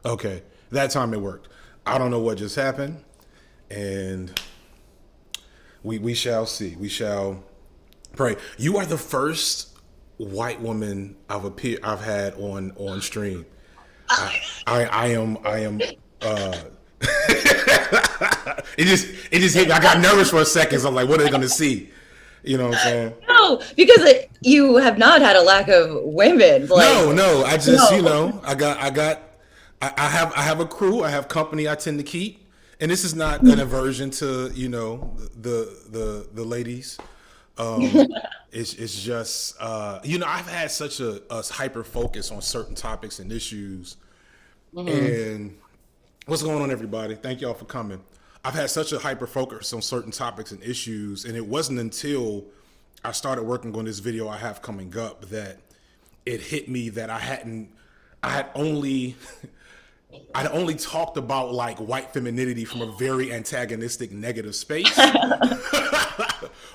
Okay, that time it worked. I don't know what just happened, and we shall see. We shall pray. You are the first white woman I've had on stream. I am. Uh, it just hit me. I got nervous for a second. So I'm like, what are they gonna see? You know what I'm saying? No, because you have not had a lack of women. No, Like, no. I just, no. I have a crew. I have company I tend to keep, and this is not an aversion to the ladies. It's just I've had such a hyper focus on certain topics and issues, and what's going on, everybody? Thank y'all for coming. I've had such a hyper focus on certain topics and issues, and it wasn't until I started working on this video I have coming up that it hit me that I had only I'd only talked about like white femininity from a very antagonistic negative space, Which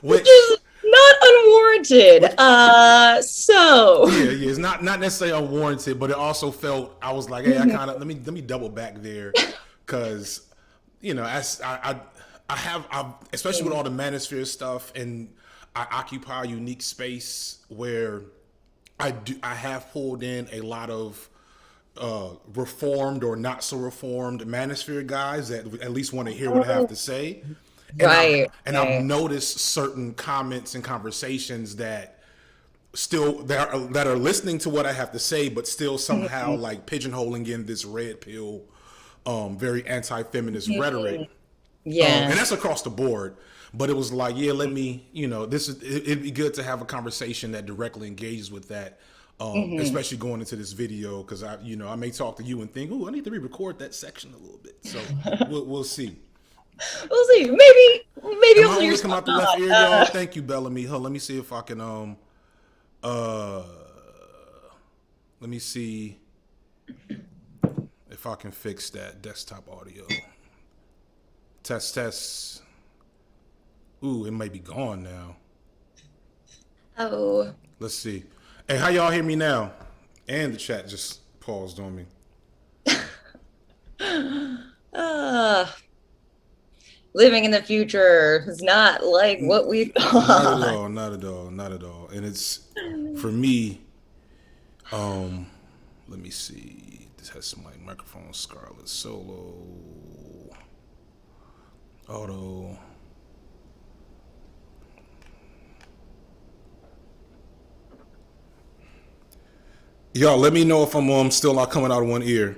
which is not unwarranted. yeah, it's not necessarily unwarranted, but it also felt I was like, hey, I kind of let me double back there, because as I especially with all the manosphere stuff, and I occupy a unique space where I have pulled in a lot of reformed or not so reformed manosphere guys that at least want to hear what I have to say. And Right, I've right. noticed certain comments and conversations that that are listening to what I have to say, but still somehow like pigeonholing in this red pill, very anti-feminist rhetoric. And Yeah. that's across the board. But it was like, yeah, let me, it'd be good to have a conversation that directly engages with that, especially going into this video, because I may talk to you and think, oh, I need to re-record that section a little bit. So we'll see. We'll see. Maybe Am I hopefully you're only come still out the left not. ear, y'all? Thank you, Bellamy. Huh, let me see if I can uh let me see if I can fix that desktop audio. Test test. Ooh, it might be gone now. Oh. Let's see. Hey, how y'all hear me now? And the chat just paused on me. Uh, living in the future is not like what we Not at thought. all, not at all, not at all. And it's for me, let me see. This has some like microphone Scarlet Solo Auto. Y'all, let me know if I'm still not coming out of one ear.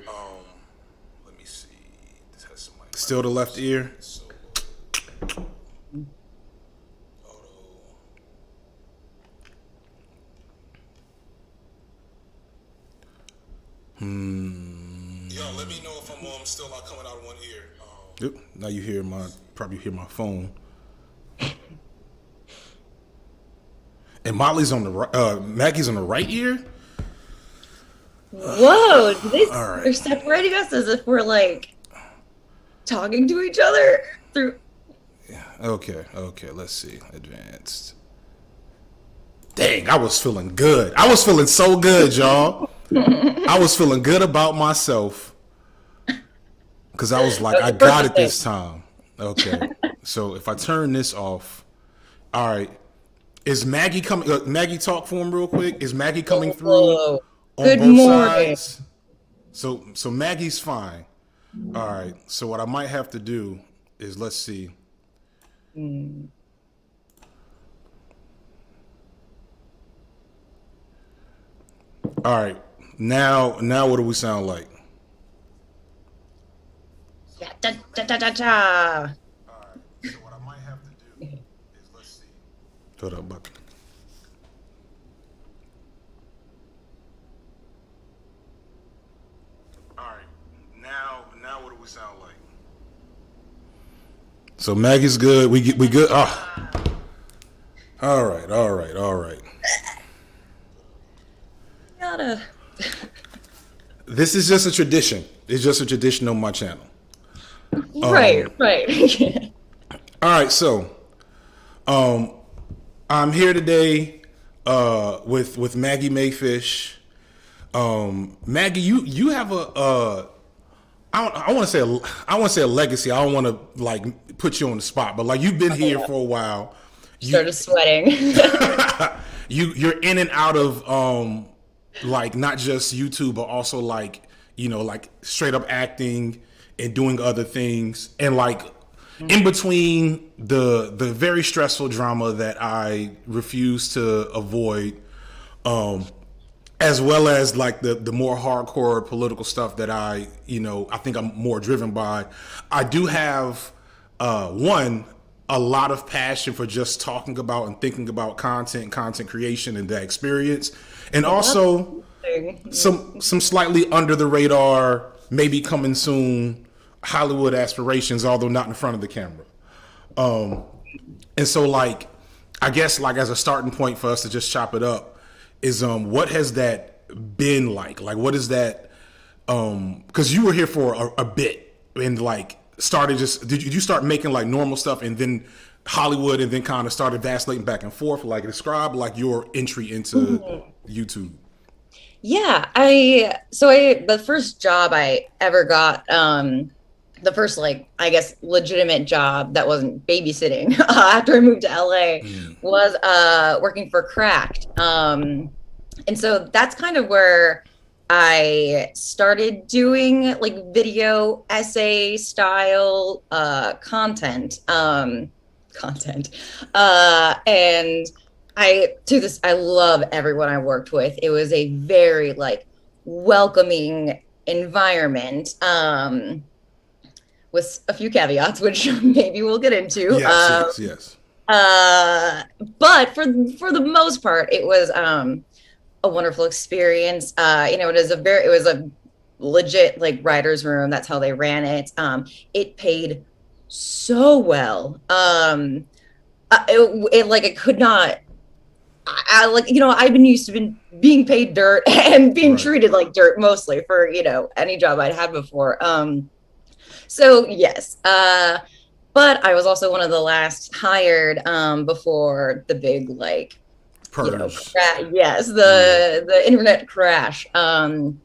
Let me see. This has some like still the left ear. Y'all, let me know if I'm still not coming out of one ear. Yep. Now you probably hear my phone. And Molly's on the right. Maggie's on the right ear. Whoa, All they're right. separating us as if we're like talking to each other through. Okay. Let's see. Advanced. Dang, I was feeling good. I was feeling so good, y'all. I was feeling good about myself because I was like, That was I the got purpose it thing. this time. Okay. So if I turn this off, all right. Is Maggie coming? Maggie, talk for him real quick. Is Maggie coming through Whoa. on Good both morning. sides? So Maggie's fine. All right. So what I might have to do is let's see. All right. Now what do we sound like? Yeah, da, da, da, da, da. All right. So what I might have to do is let's see. Hold up, Buck. All right. Now what do we sound like? So Maggie's good. We good. Ah. All right. Gotta. This is just a tradition. It's just a tradition on my channel. Right. All right, so I'm here today with Maggie Mae Fish. Maggie, you have I want to say I want to say a legacy. I don't want to like put you on the spot, but like you've been here for a while. You Started sweating. you're in and out of like not just YouTube, but also like like straight up acting and doing other things, and like in between the very stressful drama that I refuse to avoid, as well as like the more hardcore political stuff that I think I'm more driven by. I do have one a lot of passion for just talking about and thinking about content creation and that experience, and also some slightly under the radar, maybe coming soon Hollywood aspirations, although not in front of the camera. And so like I guess like as a starting point for us to just chop it up is what has that been like? Like what is that because you were here for a bit and like started just did you start making like normal stuff and then Hollywood and then kind of started vacillating back and forth? Like describe like your entry into YouTube. Yeah, the first job I ever got, the first like I guess legitimate job that wasn't babysitting after I moved to LA was working for Cracked. And so that's kind of where I started doing like video essay style content. And I love everyone I worked with. It was a very like welcoming environment, with a few caveats, which maybe we'll get into. Yes. But for the most part, it was a wonderful experience. It was a legit like writer's room. That's how they ran it. It paid so well. It could not. I've been used to being paid dirt and being treated like dirt mostly for any job I'd had before. So yes, but I was also one of the last hired before the big like Purge. The internet crash. And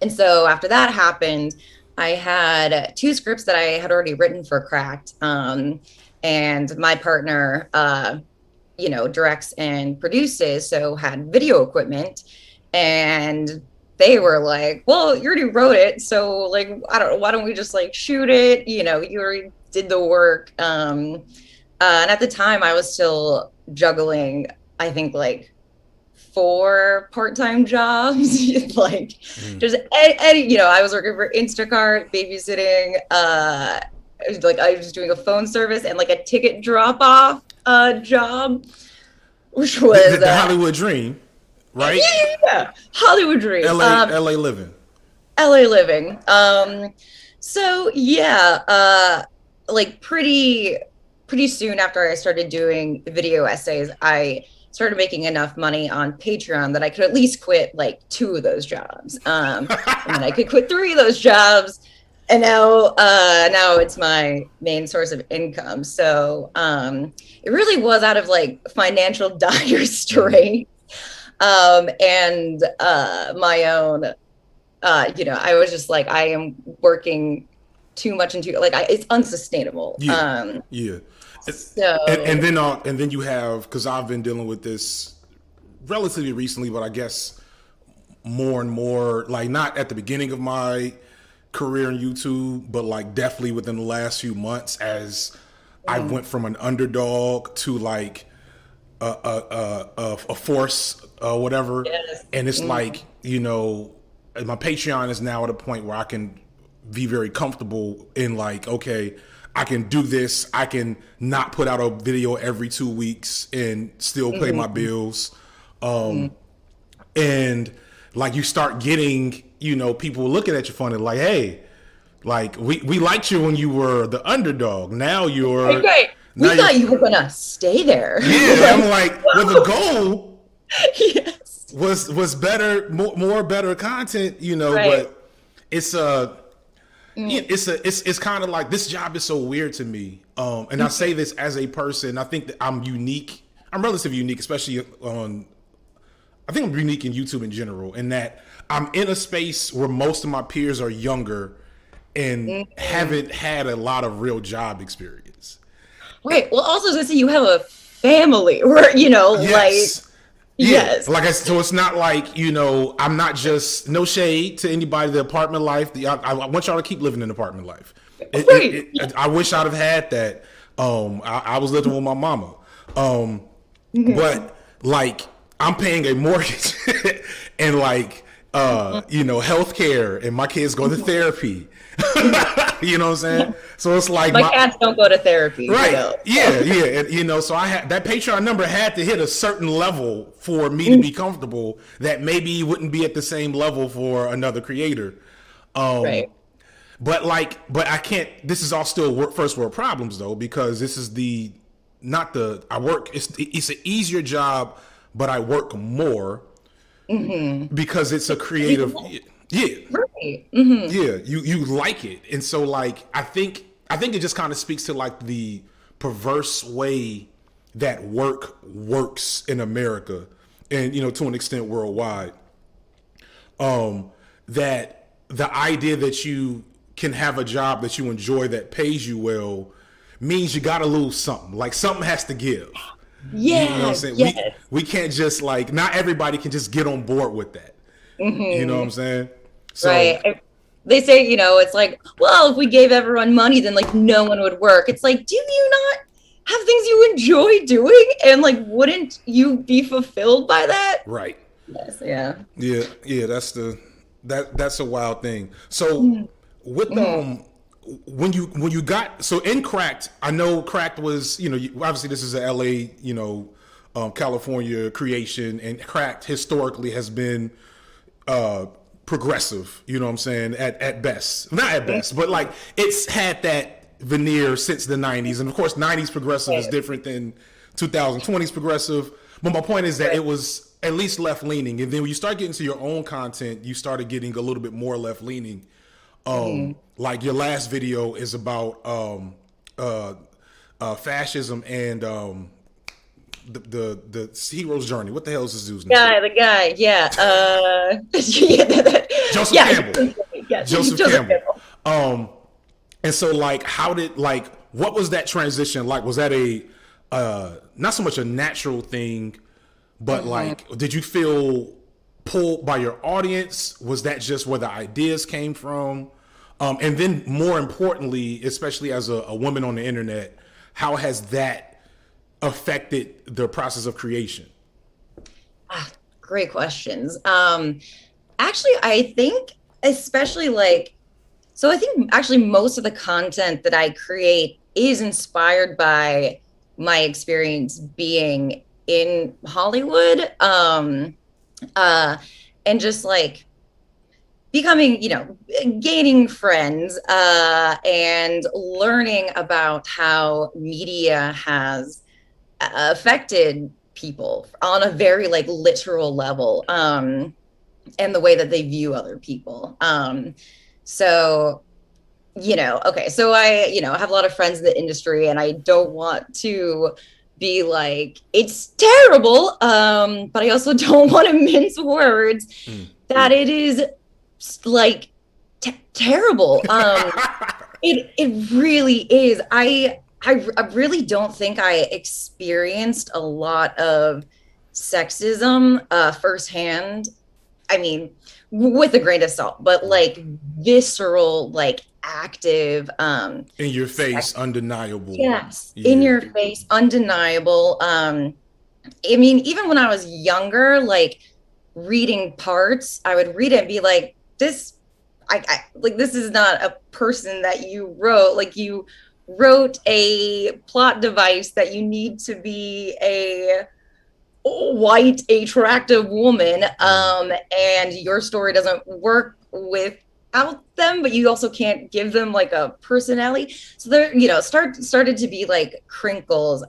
so after that happened, I had two scripts that I had already written for Cracked, and my partner directs and produces, so had video equipment, and they were like, well, you already wrote it, so like why don't we just like shoot it, you already did the work. And at the time I was still juggling I think like 4 part-time jobs. Like just any I was working for Instacart, babysitting, I was doing a phone service and like a ticket drop-off job, which was the Hollywood dream, right? Yeah, Hollywood dream. LA living. LA living. So yeah, like pretty soon after I started doing video essays, I started making enough money on Patreon that I could at least quit like 2 of those jobs. And then I could quit 3 of those jobs. And now it's my main source of income. So it really was out of like financial dire straits, and my own, I was just like, I am working too much into it's unsustainable. Yeah. So and then you have, because I've been dealing with this relatively recently, but I guess more and more, like not at the beginning of my career in YouTube, but like definitely within the last few months, as I went from an underdog to like a force or whatever. Yes. And it's like, my Patreon is now at a point where I can be very comfortable in like, okay, I can do this. I can not put out a video every 2 weeks and still pay my bills. And like you start getting, people looking at you funny, like, hey, like we liked you when you were the underdog. Now you're great. We thought you were gonna stay there. Yeah, I'm like, well, the goal yes. was better, more better content, Right. but it's it's kind of like, this job is so weird to me. And I say this as a person, I think that I'm unique. I'm relatively unique, especially I think I'm unique in YouTube in general, in that I'm in a space where most of my peers are younger, and Mhm. haven't had a lot of real job experience. Right. Well, also, to say you have a family, or like, Yes. Yeah, yes, like I said, so it's not like, I'm not just, no shade to anybody, the apartment life. I want y'all to keep living an apartment life. right. I wish I'd have had that. I was living with my mama. Um, Mhm. but like I'm paying a mortgage and like healthcare, and my kids go to therapy. You know what I'm saying? So it's like My cats don't go to therapy, right, yeah, so. yeah, and so I had that Patreon number had to hit a certain level for me to be comfortable that maybe wouldn't be at the same level for another creator. Um, Right. but I can't. This is all still first world problems though, because this is the not the I work. It's an easier job, but I work more Hmm. because it's a creative. Yeah, Right. Hmm. yeah, you like it, and so like I think it just kind of speaks to like the perverse way that work works in America, and to an extent worldwide. That the idea that you can have a job that you enjoy that pays you well means you got to lose something. Like something has to give. You know what I'm Yeah. saying? We Yes. we can't just like not everybody can just get on board with that. You know what Hmm. I'm saying? So Right. They say, it's like, well, if we gave everyone money, then like no one would work. It's like, do you not have things you enjoy doing? And like, wouldn't you be fulfilled by that? right. Yes. Yeah. Yeah, yeah, that's a wild thing. So with Hmm. when you got so in Cracked, I know Cracked was obviously this is a LA California creation, and Cracked historically has been uh progressive. You know what I'm saying? At best, not at best, but like it's had that veneer since the '90s, and of course '90s progressive is Right. different than 2020s progressive. But my point is that Right. it was at least left leaning, and then when you start getting to your own content, you started getting a little bit more left leaning. Hmm. Like your last video is about uh, fascism and the hero's journey. What the hell is this dude's name? The guy, yeah. Yeah, Joseph yeah, Campbell. yes, Joseph Joseph Campbell. Campbell. Um, and so like, what was that transition like? Was that a not so much a natural thing, but Hmm. like, did you feel pulled by your audience? Was that just where the ideas came from? And then more importantly, especially as a woman on the internet, how has that affected the process of creation? Ah, great questions. Actually, I think especially like, so I think actually most of the content that I create is inspired by my experience being in Hollywood. Uh, and just like becoming, gaining friends, and learning about how media has affected people on a very like literal level, and the way that they view other people. So okay, so I, have a lot of friends in the industry, and I don't want to be like, it's terrible, but I also don't want to mince words Mm. that it is like terrible. It really is. I really don't think I experienced a lot of sexism firsthand. I mean, with a grain of salt, but Right. like visceral, like active, In your sex. face, undeniable. Yes, in Yeah. your face, undeniable. I mean, even when I was younger, like reading parts, I would read it and be like, this, I like, this is not a person that you wrote. Like, you wrote a plot device that you need to be a white, attractive woman, Mm. and your story doesn't work without them, but you also can't give them like a personality. So there, started to be like crinkles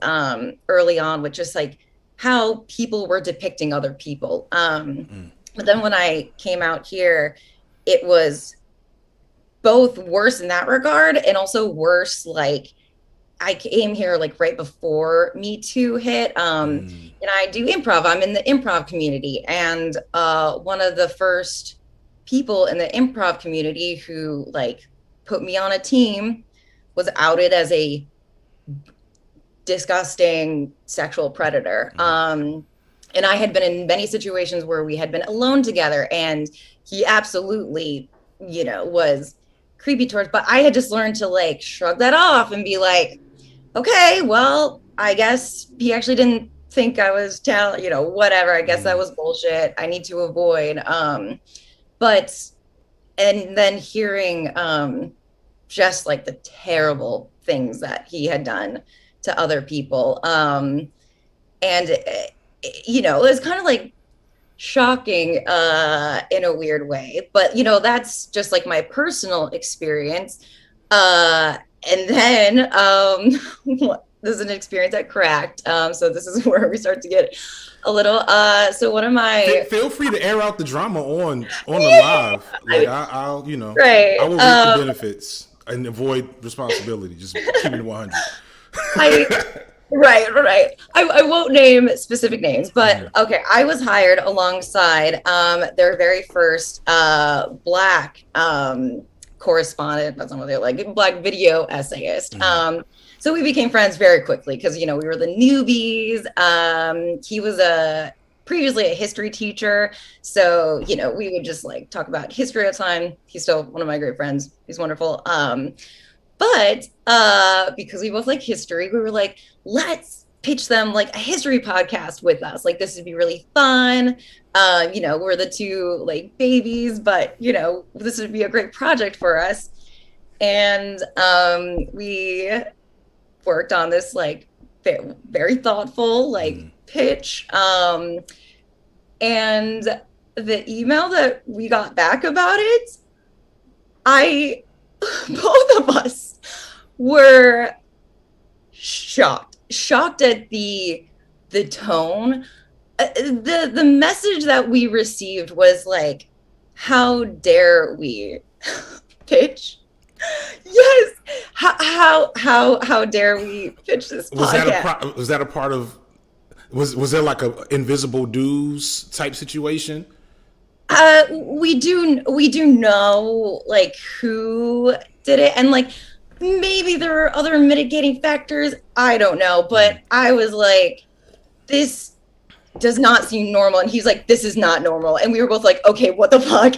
early on with just like how people were depicting other people. Mm. But then when I came out here, it was both worse in that regard and also worse like I came here like right before Me Too hit. Mm. And I do improv. I'm in the improv community. And one of the first people in the improv community who like put me on a team was outed as a disgusting sexual predator. And I had been in many situations where we had been alone together, and he absolutely, was creepy towards, but I had just learned to like shrug that off and be like, okay, well, I guess he actually didn't think I was whatever. I guess that was bullshit. I need to avoid. But and then hearing just like the terrible things that he had done to other people. And it was kind of like shocking in a weird way, but that's just like my personal experience. And then this is an experience at Cracked. So this is where we start to get a little. So one of my feel free to air out the drama on the live. Like I'll right. I will reap the benefits and avoid responsibility. Just keep it 100. Right. I won't name specific names, but okay. I was hired alongside their very first Black correspondent. That's not what they're like. Black video essayist. So we became friends very quickly because we were the newbies. He was previously a history teacher, so we would just like talk about history all the time. He's still one of my great friends. He's wonderful. But because we both like history, we were like, let's pitch them like a history podcast with us. Like this would be really fun. We're the two like babies, but this would be a great project for us. And we worked on this like very thoughtful like pitch. And the email that we got back about it, both of us were shocked at the tone. The message that we received was like, how dare we pitch? Yes. How dare we pitch this podcast? Was that a part of, was there like a invisible dues type situation? We do know like who did it, and like maybe there are other mitigating factors. I don't know, but I was like, this does not seem normal, and he's like, this is not normal, and we were both like, okay, what the fuck?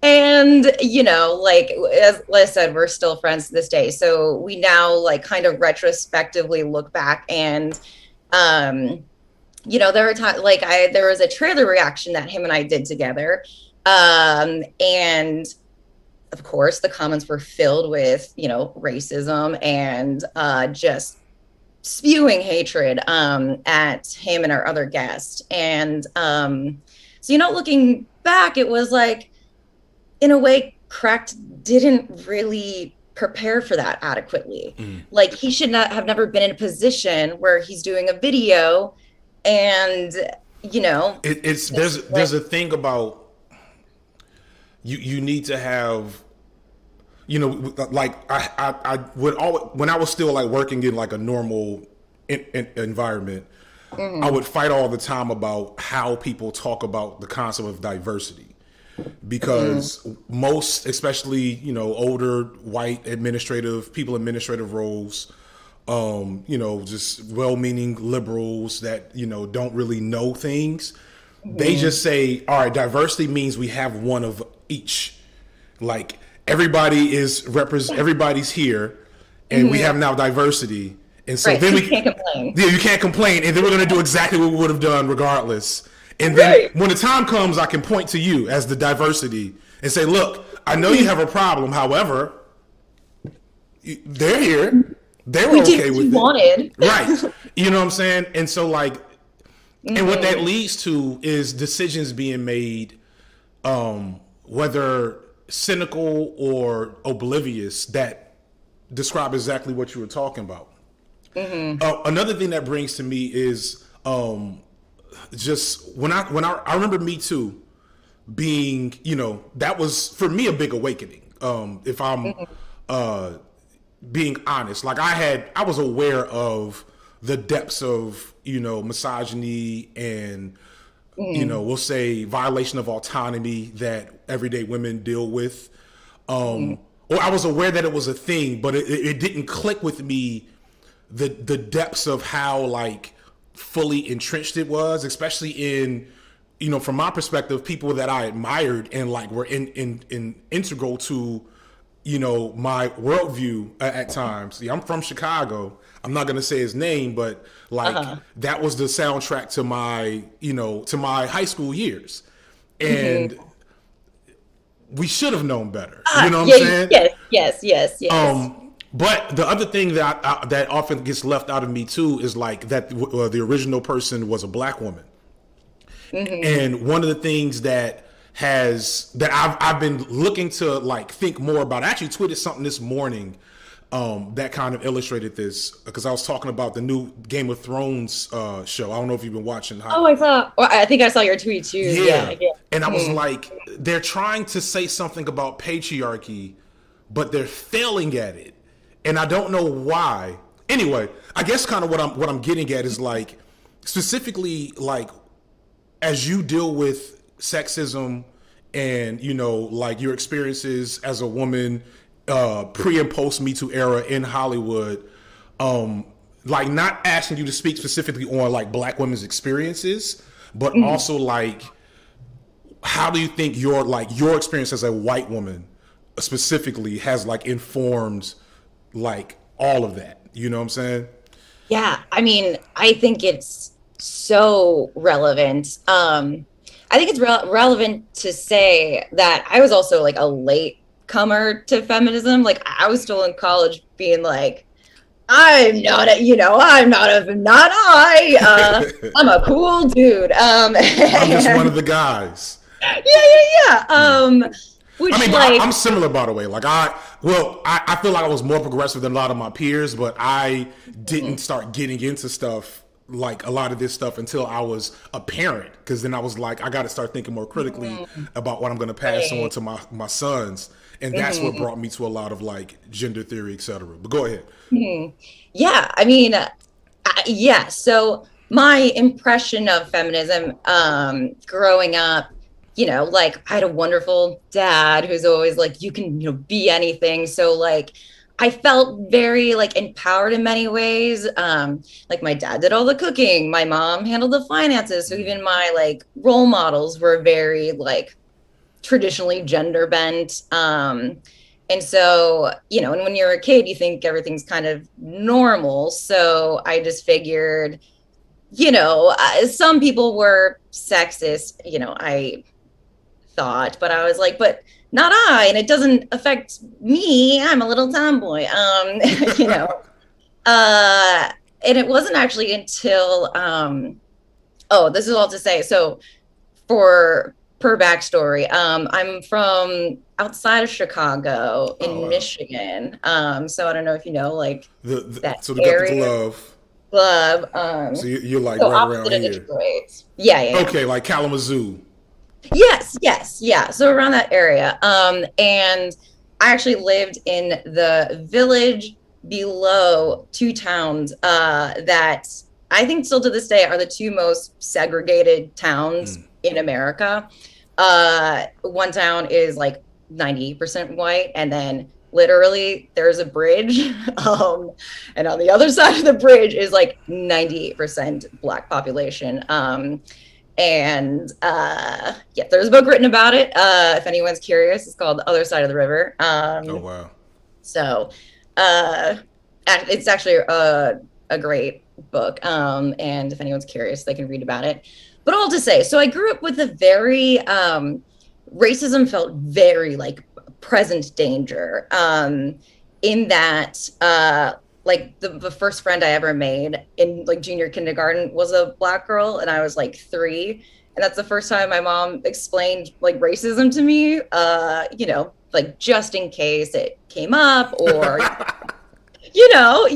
And like as I said, we're still friends to this day. So we now like kind of retrospectively look back and there were times like there was a trailer reaction that him and I did together. And of course the comments were filled with, racism and just spewing hatred at him and our other guest. And so, looking back, it was like, in a way, Cracked didn't really prepare for that adequately. Like he should not have never been in a position where he's doing a video and there's a thing about you need to have like I would always, when I was still like working in like a normal environment, I would fight all the time about how people talk about the concept of diversity. Because most, especially, older white administrative roles, just well-meaning liberals that, don't really know things. They just say, all right, diversity means we have one of each. Like everybody's here and we have now diversity. And so then you can't complain. Yeah, you can't complain. And then we're going to do exactly what we would have done regardless. And then when the time comes, I can point to you as the diversity and say, look, I know you have a problem. However, they're here. They were okay with it. Wanted. Right. You know what I'm saying? And so like, and what that leads to is decisions being made, whether cynical or oblivious, that describe exactly what you were talking about. Another thing that brings to me is, just when I remember Me Too being, that was for me a big awakening. If I'm being honest, like I was aware of the depths of, misogyny and, we'll say violation of autonomy that everyday women deal with. or I was aware that it was a thing, but it didn't click with me the depths of how like fully entrenched it was, especially in, you know, from my perspective, people that I admired and like were in integral to, you know, my worldview at times. Yeah, I'm from Chicago. I'm not gonna say his name, but like that was the soundtrack to my, you know, to my high school years, and we should have known better. You know what I'm saying? Yes. But the other thing that that often gets left out of me too is like that the original person was a black woman, and one of the things that I've been looking to like think more about. I actually tweeted something this morning that kind of illustrated this, because I was talking about the new Game of Thrones show. I don't know if you've been watching. Oh, I saw. Well, I think I saw your tweet too. Yeah. And I was like, they're trying to say something about patriarchy, but they're failing at it, and I don't know why. Anyway, I guess kind of what I'm getting at is like specifically like as you deal with sexism and, you know, like your experiences as a woman pre and post Me Too era in Hollywood, like not asking you to speak specifically on like black women's experiences, but also like how do you think your experience as a white woman specifically has like informed like all of that? You know what I'm saying? Yeah, I mean, I think it's so relevant. I think it's relevant to say that I was also like a late comer to feminism. Like I was still in college being like, I'm not I'm a cool dude. I'm just one of the guys. Which, I mean, like, I'm similar, by the way. Like I feel like I was more progressive than a lot of my peers, but I didn't start getting into stuff like a lot of this stuff until I was a parent, because then I was like, I got to start thinking more critically about what I'm going to pass on to my sons, and that's what brought me to a lot of like gender theory, etc. But go ahead. Yeah, I mean, yeah. So my impression of feminism, growing up, you know, like I had a wonderful dad who's always like, you can, you know, be anything. So like, I felt very like empowered in many ways. Like my dad did all the cooking, my mom handled the finances. So even my like role models were very like traditionally gender bent. And so, you know, and when you're a kid, you think everything's kind of normal. So I just figured, you know, some people were sexist, you know, I thought, but I was like, but not I, and it doesn't affect me. I'm a little tomboy, you know. And it wasn't actually until, this is all to say. So, per backstory, I'm from outside of Chicago in Michigan. So I don't know if you know, like that so area. Glove. So you're like so right around here. Detroit. Yeah. Okay, like Kalamazoo. Yes, yeah. So around that area. And I actually lived in the village below two towns that I think still to this day are the two most segregated towns in America. One town is like 90% white, and then literally there's a bridge. And on the other side of the bridge is like 98% Black population. And there's a book written about it. If anyone's curious, it's called The Other Side of the River. Oh, wow. So it's actually a great book. And if anyone's curious, they can read about it. But all to say, so I grew up with a very, racism felt very like present danger, in that, like the first friend I ever made in like junior kindergarten was a Black girl, and I was like 3. And that's the first time my mom explained like racism to me, you know, like just in case it came up or, you know,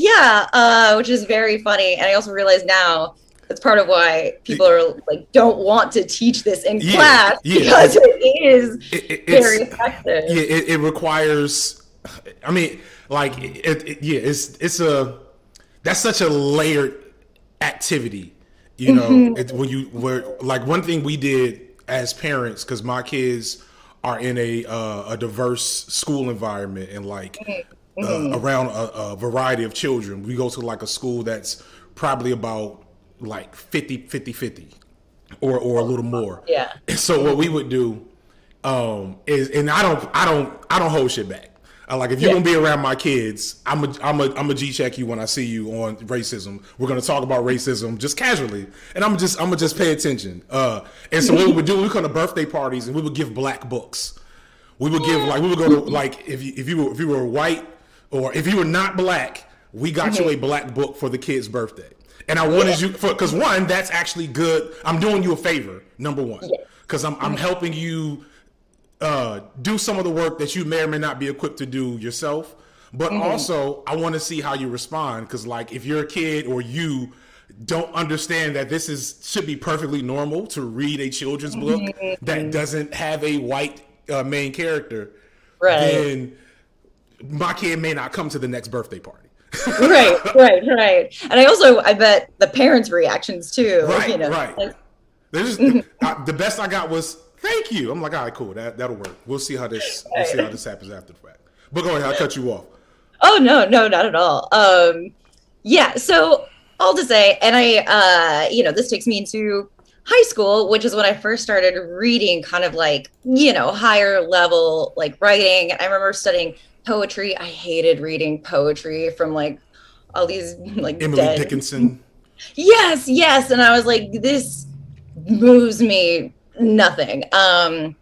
which is very funny. And I also realize now that's part of why people are like, don't want to teach this in class, because it is very effective. Yeah, it requires, I mean, like that's such a layered activity, you know. When you were like, one thing we did as parents, because my kids are in a diverse school environment and like around a variety of children. We go to like a school that's probably about like 50 or a little more. Yeah. So what we would do is, and I don't hold shit back. Like if you're gonna be around my kids, I'm a G check you when I see you on racism. We're gonna talk about racism just casually, and I'm gonna just pay attention. And so what we would do, we would come to birthday parties and we would give black books. We would give we would go to like if you were white or if you were not black, we got you a black book for the kid's birthday. And I wanted you because one, that's actually good. I'm doing you a favor, number one, because I'm helping you do some of the work that you may or may not be equipped to do yourself. But also, I want to see how you respond because, like, if you're a kid or you don't understand that should be perfectly normal to read a children's book that doesn't have a white main character, then my kid may not come to the next birthday party. right. And I bet the parents' reactions too. Right. Like, the best I got was thank you. I'm like, all right, cool. That'll work. We'll see how this happens after the fact. But go ahead, I'll cut you off. Oh no, not at all. So all to say, and I this takes me into high school, which is when I first started reading kind of like, higher level like writing. I remember studying poetry. I hated reading poetry from like all these like Emily Dickinson. Yes. And I was like, this moves me nothing. So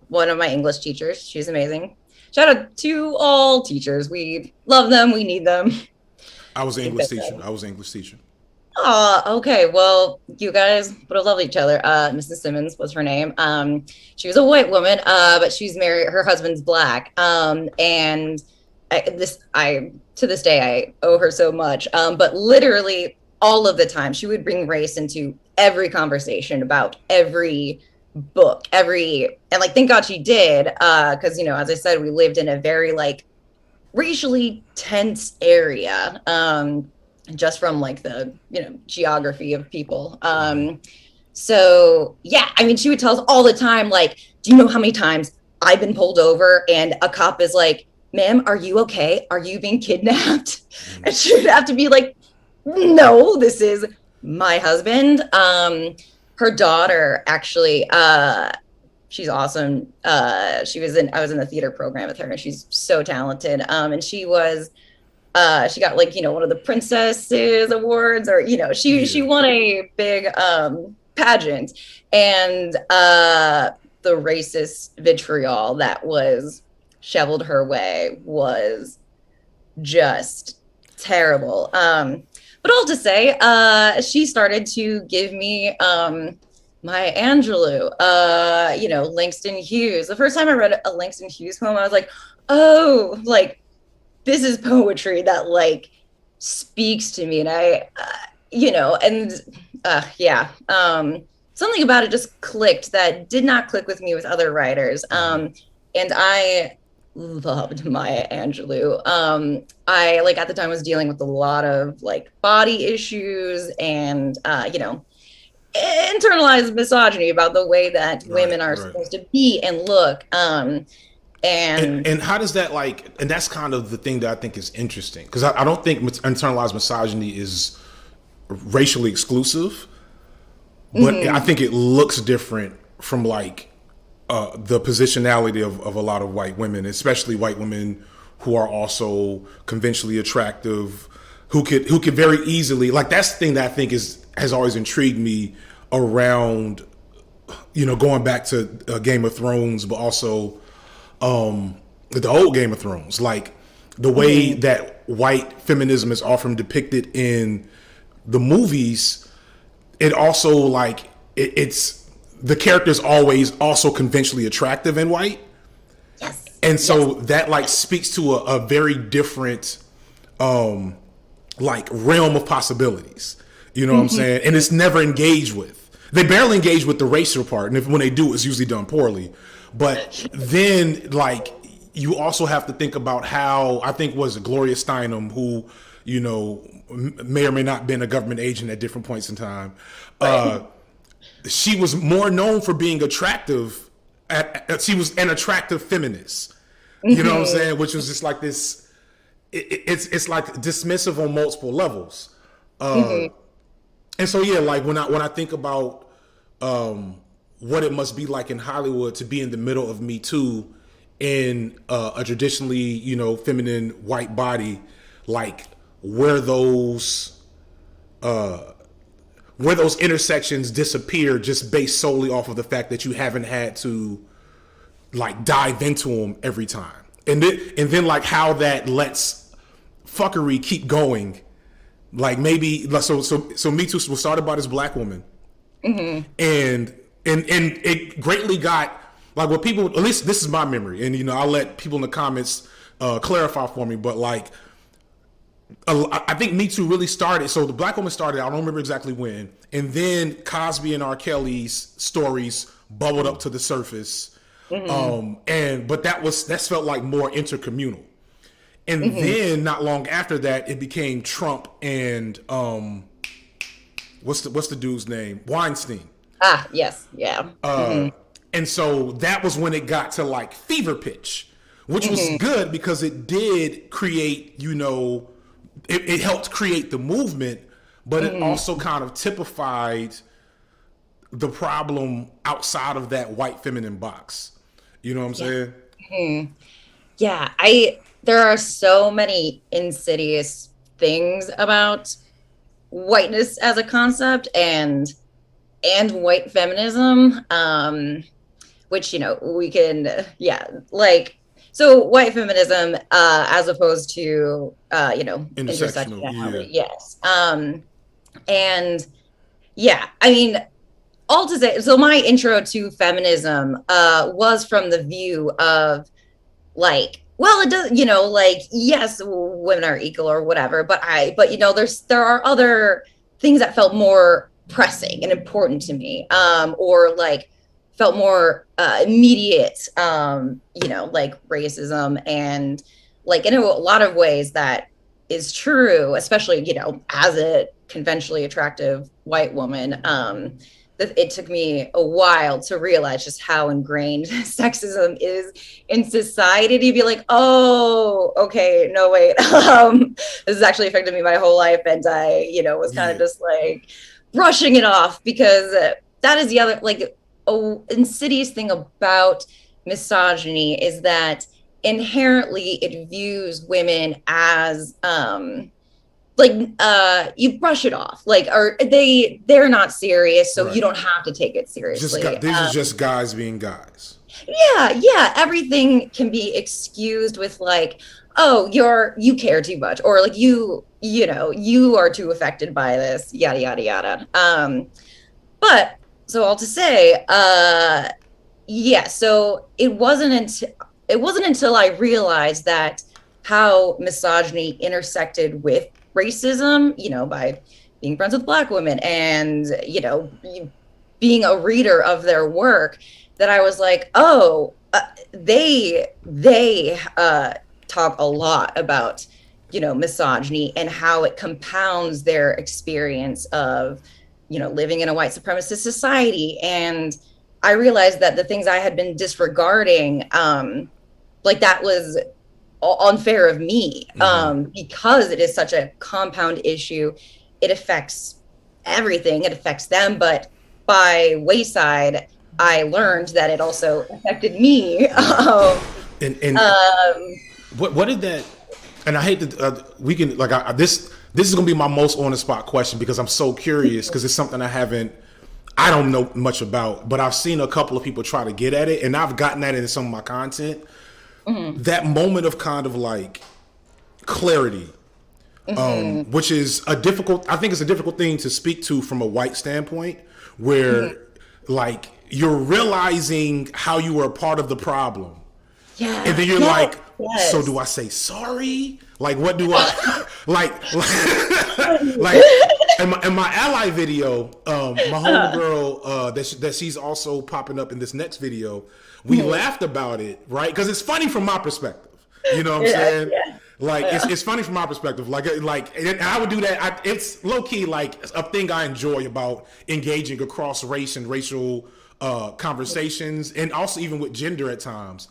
one of my English teachers, she's amazing. Shout out to all teachers. We love them. We need them. I was an English teacher. Oh, okay. Well, you guys would have loved each other. Mrs. Simmons was her name. She was a white woman, but she's married. Her husband's black. And to this day, I owe her so much. But literally all of the time, she would bring race into every conversation about every book, and like, thank God she did. Because, as I said, we lived in a very like racially tense area. Just from like the geography of people. So yeah, I mean, she would tell us all the time, like, do you know how many times I've been pulled over and a cop is like, ma'am, are you okay? Are you being kidnapped? And she would have to be like, no, this is my husband. Her daughter actually, she's awesome. I was in the theater program with her and she's so talented. And she got like, one of the princesses awards or, she won a big pageant, and the racist vitriol that was shoveled her way was just terrible. But all to say, she started to give me Maya Angelou, Langston Hughes. The first time I read a Langston Hughes poem, I was like, oh, like, this is poetry that like speaks to me. And something about it just clicked that did not click with me with other writers. And I loved Maya Angelou. I like at the time was dealing with a lot of like body issues and, internalized misogyny about the way that women are supposed to be and look. And how does that and that's kind of the thing that I think is interesting, because I don't think internalized misogyny is racially exclusive, but I think it looks different from like the positionality of a lot of white women, especially white women who are also conventionally attractive, who could very easily, like, that's the thing that I think has always intrigued me around, going back to Game of Thrones, but also the old Game of Thrones, like the way that white feminism is often depicted in the movies. It also like it's the character's always also conventionally attractive and white. Yes. And so that like speaks to a very different like realm of possibilities. You know what I'm saying? And it's never engaged with. They barely engage with the racial part, and when they do, it's usually done poorly. But then, like, you also have to think about how, I think was Gloria Steinem, who, may or may not have been a government agent at different points in time. She was more known for being attractive she was an attractive feminist. You know what I'm saying? Which was just like this. It's like dismissive on multiple levels. And so yeah, like when I think about what it must be like in Hollywood to be in the middle of Me Too in a traditionally, you know, feminine white body, like where those intersections disappear just based solely off of the fact that you haven't had to like dive into them every time, and then like how that lets fuckery keep going. Like maybe so Me Too was started by this black woman, and it greatly got like what people, at least this is my memory, and you know I'll let people in the comments clarify for me, but like I think Me Too really started. So the black woman started, I don't remember exactly when, and then Cosby and R. Kelly's stories bubbled up to the surface. But that felt like more intercommunal. And then not long after that, it became Trump and what's the dude's name? Weinstein. Ah, yes, yeah. And so that was when it got to like fever pitch, which was good because it did create, you know, it helped create the movement, but it also kind of typified the problem outside of that white feminine box. You know what I'm saying? Yeah, there are so many insidious things about whiteness as a concept and white feminism, which, you know, we can, like, so white feminism as opposed to, you know, intersectionality. Yeah. Yes. And yeah, I mean, all to say, so my intro to feminism was from the view of like, well, it does, you know, like, yes, women are equal or whatever, but you know, there are other things that felt more pressing and important to me, or like felt more immediate, you know, like racism, and like in a lot of ways that is true, especially, you know, as a conventionally attractive white woman. It took me a while to realize just how ingrained sexism is in society, to be like, oh, okay, no, wait, this has actually affected me my whole life. And I, you know, was kind of just like brushing it off, because that is the other, like, insidious thing about misogyny is that inherently it views women as, like you brush it off, like, or they're not serious, so you don't have to take it seriously. These are just guys being guys. Yeah, everything can be excused with like, oh, you care too much, or like you know, you are too affected by this, yada yada yada. But so all to say, so it wasn't until I realized that how misogyny intersected with racism, you know, by being friends with Black women and, you know, being a reader of their work, that I was like, oh, they talk a lot about, you know, misogyny and how it compounds their experience of, you know, living in a white supremacist society. And I realized that the things I had been disregarding, like that was unfair of me, because it is such a compound issue. It affects everything. It affects them, but by wayside, I learned that it also affected me. What did that? And I hate to we can like this is gonna be my most on the spot question, because I'm so curious, because it's something I don't know much about, but I've seen a couple of people try to get at it, and I've gotten at it in some of my content. That moment of kind of like clarity, which is I think it's a difficult thing to speak to from a white standpoint, where like you're realizing how you were a part of the problem. Yeah. And then you're like, so do I say sorry? Like, what do I like in my ally video, my homegirl that she's also popping up in this next video, we laughed about it, right? Because it's funny from my perspective. You know what I'm saying? Yeah. Like it's funny from my perspective. Like and I would do that. It's low key like a thing I enjoy about engaging across race and racial conversations, and also even with gender at times,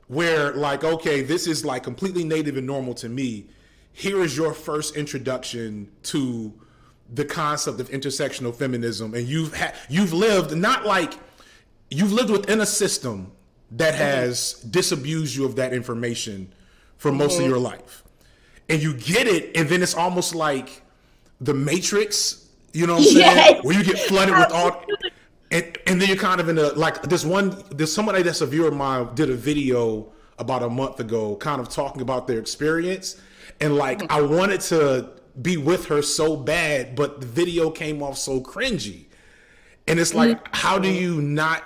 where like, okay, this is like completely native and normal to me. Here is your first introduction to the concept of intersectional feminism, and you've lived not like you've lived within a system that has disabused you of that information for most of your life, and you get it, and then it's almost like the Matrix, you know what I'm saying, where you get flooded with all, and then you're kind of in a, like, there's somebody that's a viewer of mine did a video about a month ago kind of talking about their experience, and like I wanted to be with her so bad, but the video came off so cringy, and it's like, how do you not,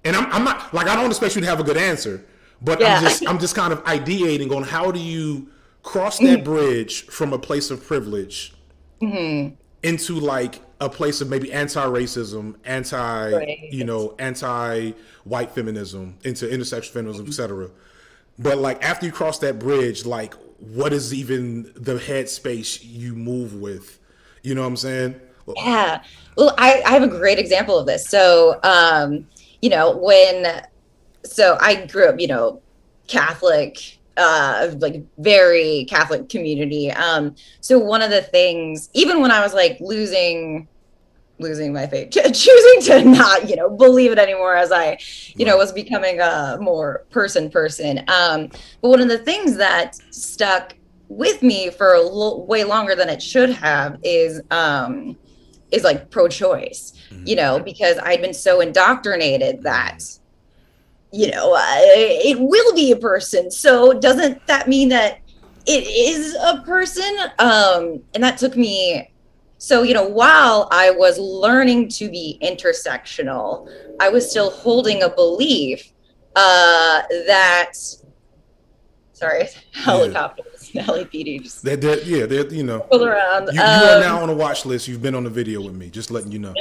and I'm not like, I don't expect you to have a good answer, but I'm just kind of ideating on how do you cross that bridge from a place of privilege into like a place of maybe anti-racism, anti-white feminism, into intersectional feminism, etc. But like after you cross that bridge, like what is even the headspace you move with? You know what I'm saying? Yeah. Well, I have a great example of this. So, so I grew up, Catholic, like very Catholic community. So one of the things, even when I was like losing my faith, choosing to not, believe it anymore as I, was becoming a more person. But one of the things that stuck with me for way longer than it should have is like pro-choice, because I'd been so indoctrinated that, it will be a person. So doesn't that mean that it is a person? And that took me, so, while I was learning to be intersectional, I was still holding a belief that, sorry, helicopters, LAPD just they're pull around. You are now on a watch list. You've been on the video with me, just letting you know.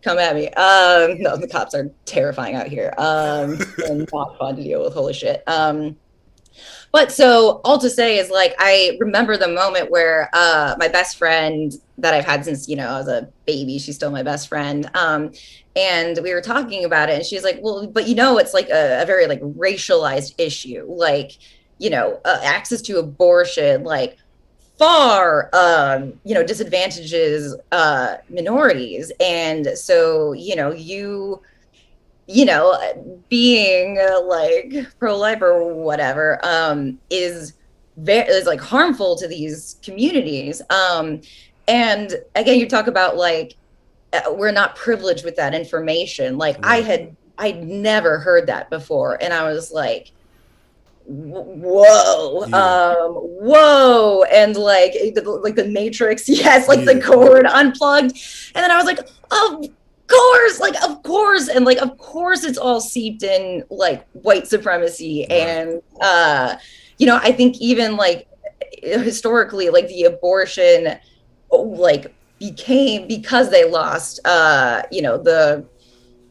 Come at me. No, the cops are terrifying out here. And not fun to deal with. Holy shit. But so all to say is like, I remember the moment where my best friend that I've had since, I was a baby, she's still my best friend. And we were talking about it and she's like, well, but it's like a very like racialized issue, like, access to abortion, like far, disadvantages minorities. And so, being like pro-life or whatever is like harmful to these communities. And again, you talk about like we're not privileged with that information. Like I'd never heard that before, and I was like, whoa, and like the Matrix, yes, like the cord unplugged, and then I was like, of course, and like of course it's all seeped in like white supremacy, and I think even like historically, like the abortion like became, because they lost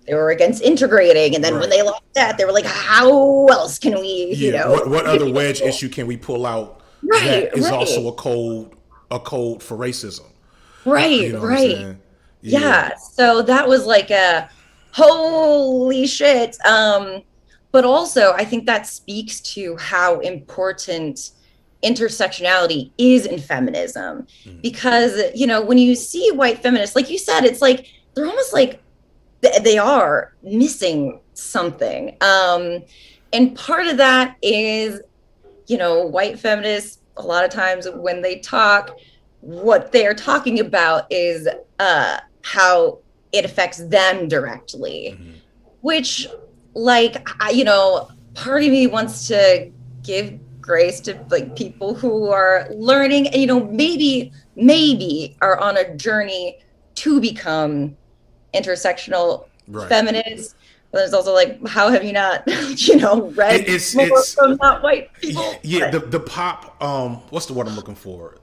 they were against integrating, and then when they lost that, they were like, how else can we what other wedge issue can we pull out that is also a code for racism, right. Yeah. So that was like a holy shit. But also I think that speaks to how important intersectionality is in feminism, because, when you see white feminists, like you said, it's like, they're almost like they are missing something. And part of that is, white feminists, a lot of times when they talk, what they're talking about is how it affects them directly, which, like, part of me wants to give grace to like people who are learning and, maybe are on a journey to become intersectional feminists. But there's also like, how have you not, read more from not white people? Yeah, the pop, what's the word I'm looking for?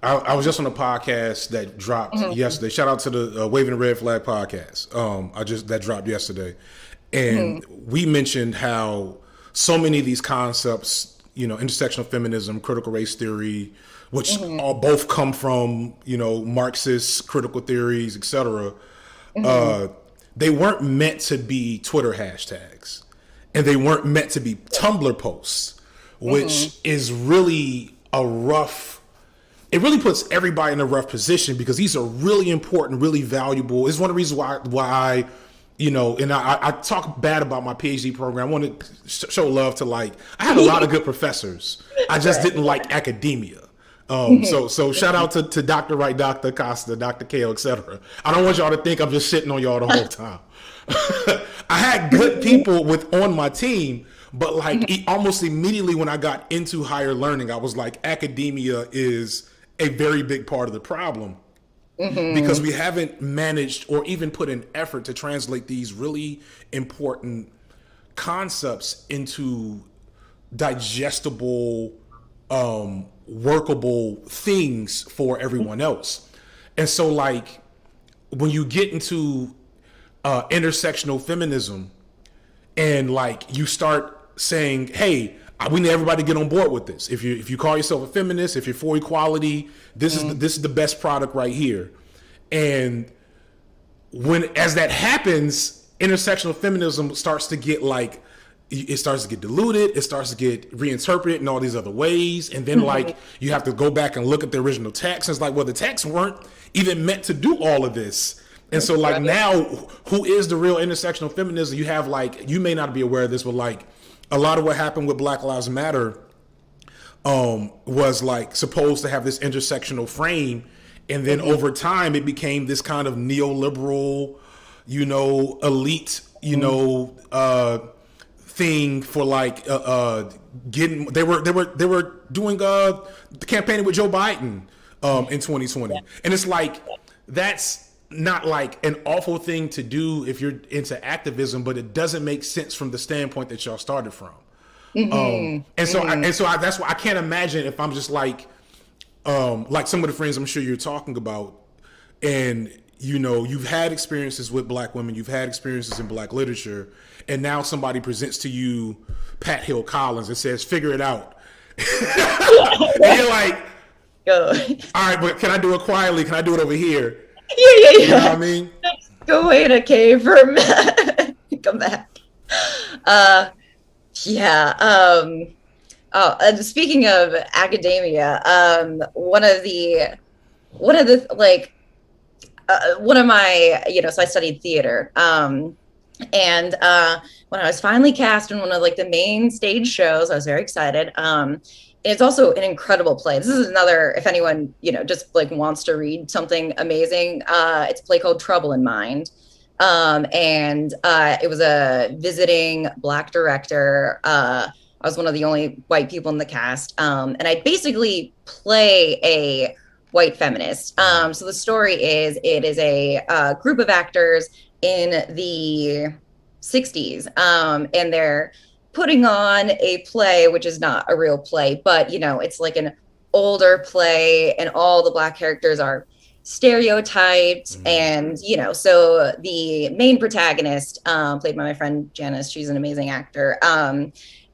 I was just on a podcast that dropped yesterday. Shout out to the Waving the Red Flag podcast. That dropped yesterday, and we mentioned how so many of these concepts, intersectional feminism, critical race theory, which Mm-hmm. all both come from, you know, Marxist critical theories, etc. Mm-hmm. They weren't meant to be Twitter hashtags, and they weren't meant to be Tumblr posts, Mm-hmm. which is really a rough. It really puts everybody in a rough position because these are really important, really valuable. It's one of the reasons why I, you know, and I talk bad about my PhD program. I want to show love to, like, I had a lot of good professors. I just Right. didn't like academia. Mm-hmm. So shout out to Dr. Wright, Dr. Costa, Dr. Kale, etc. I don't want y'all to think I'm just shitting on y'all the whole time. I had good people with on my team, but like almost immediately when I got into higher learning, I was like, academia is a very big part of the problem because Mm-hmm. we haven't managed or even put an effort to translate these really important concepts into digestible, workable things for everyone else. And so, like, when you get into intersectional feminism and like you start saying, hey, we need everybody to get on board with this. If you call yourself a feminist, if you're for equality, this is the best product right here. And when as that happens, intersectional feminism starts to get like, it starts to get diluted, it starts to get reinterpreted in all these other ways, and then Mm-hmm. like you have to go back and look at the original text, and it's like, well, the texts weren't even meant to do all of this. And so like Right. now, who is the real intersectional feminism? You have, like, you may not be aware of this, but like a lot of what happened with Black Lives Matter was like supposed to have this intersectional frame, and then over time it became this kind of neoliberal, you know, elite, you know, thing for like getting. They were doing the campaigning with Joe Biden in 2020, and it's like that's not like an awful thing to do if you're into activism, but it doesn't make sense from the standpoint that y'all started from. Mm-hmm. And so, Mm-hmm. that's why I can't imagine if I'm just like some of the friends I'm sure you're talking about, and you know, you've had experiences with Black women, you've had experiences in Black literature, and now somebody presents to you Pat Hill Collins and says, "Figure it out," and you're like, Go. "All right, but can I do it quietly? Can I do it over here?" Yeah, yeah, You know what I yeah. mean? Go away in a cave for a minute. Come back. Uh, yeah. Oh, and speaking of academia, one of the like one of my, so I studied theater. And when I was finally cast in one of like the main stage shows, I was very excited. It's also an incredible play. This is another, if anyone, just like wants to read something amazing, it's a play called Trouble in Mind. And it was a visiting Black director. I was one of the only white people in the cast. And I basically play a white feminist. So the story is, it is a group of actors in the 60s, and they're putting on a play, which is not a real play, but it's like an older play, and all the Black characters are stereotyped. And so the main protagonist, played by my friend Janice, she's an amazing actor.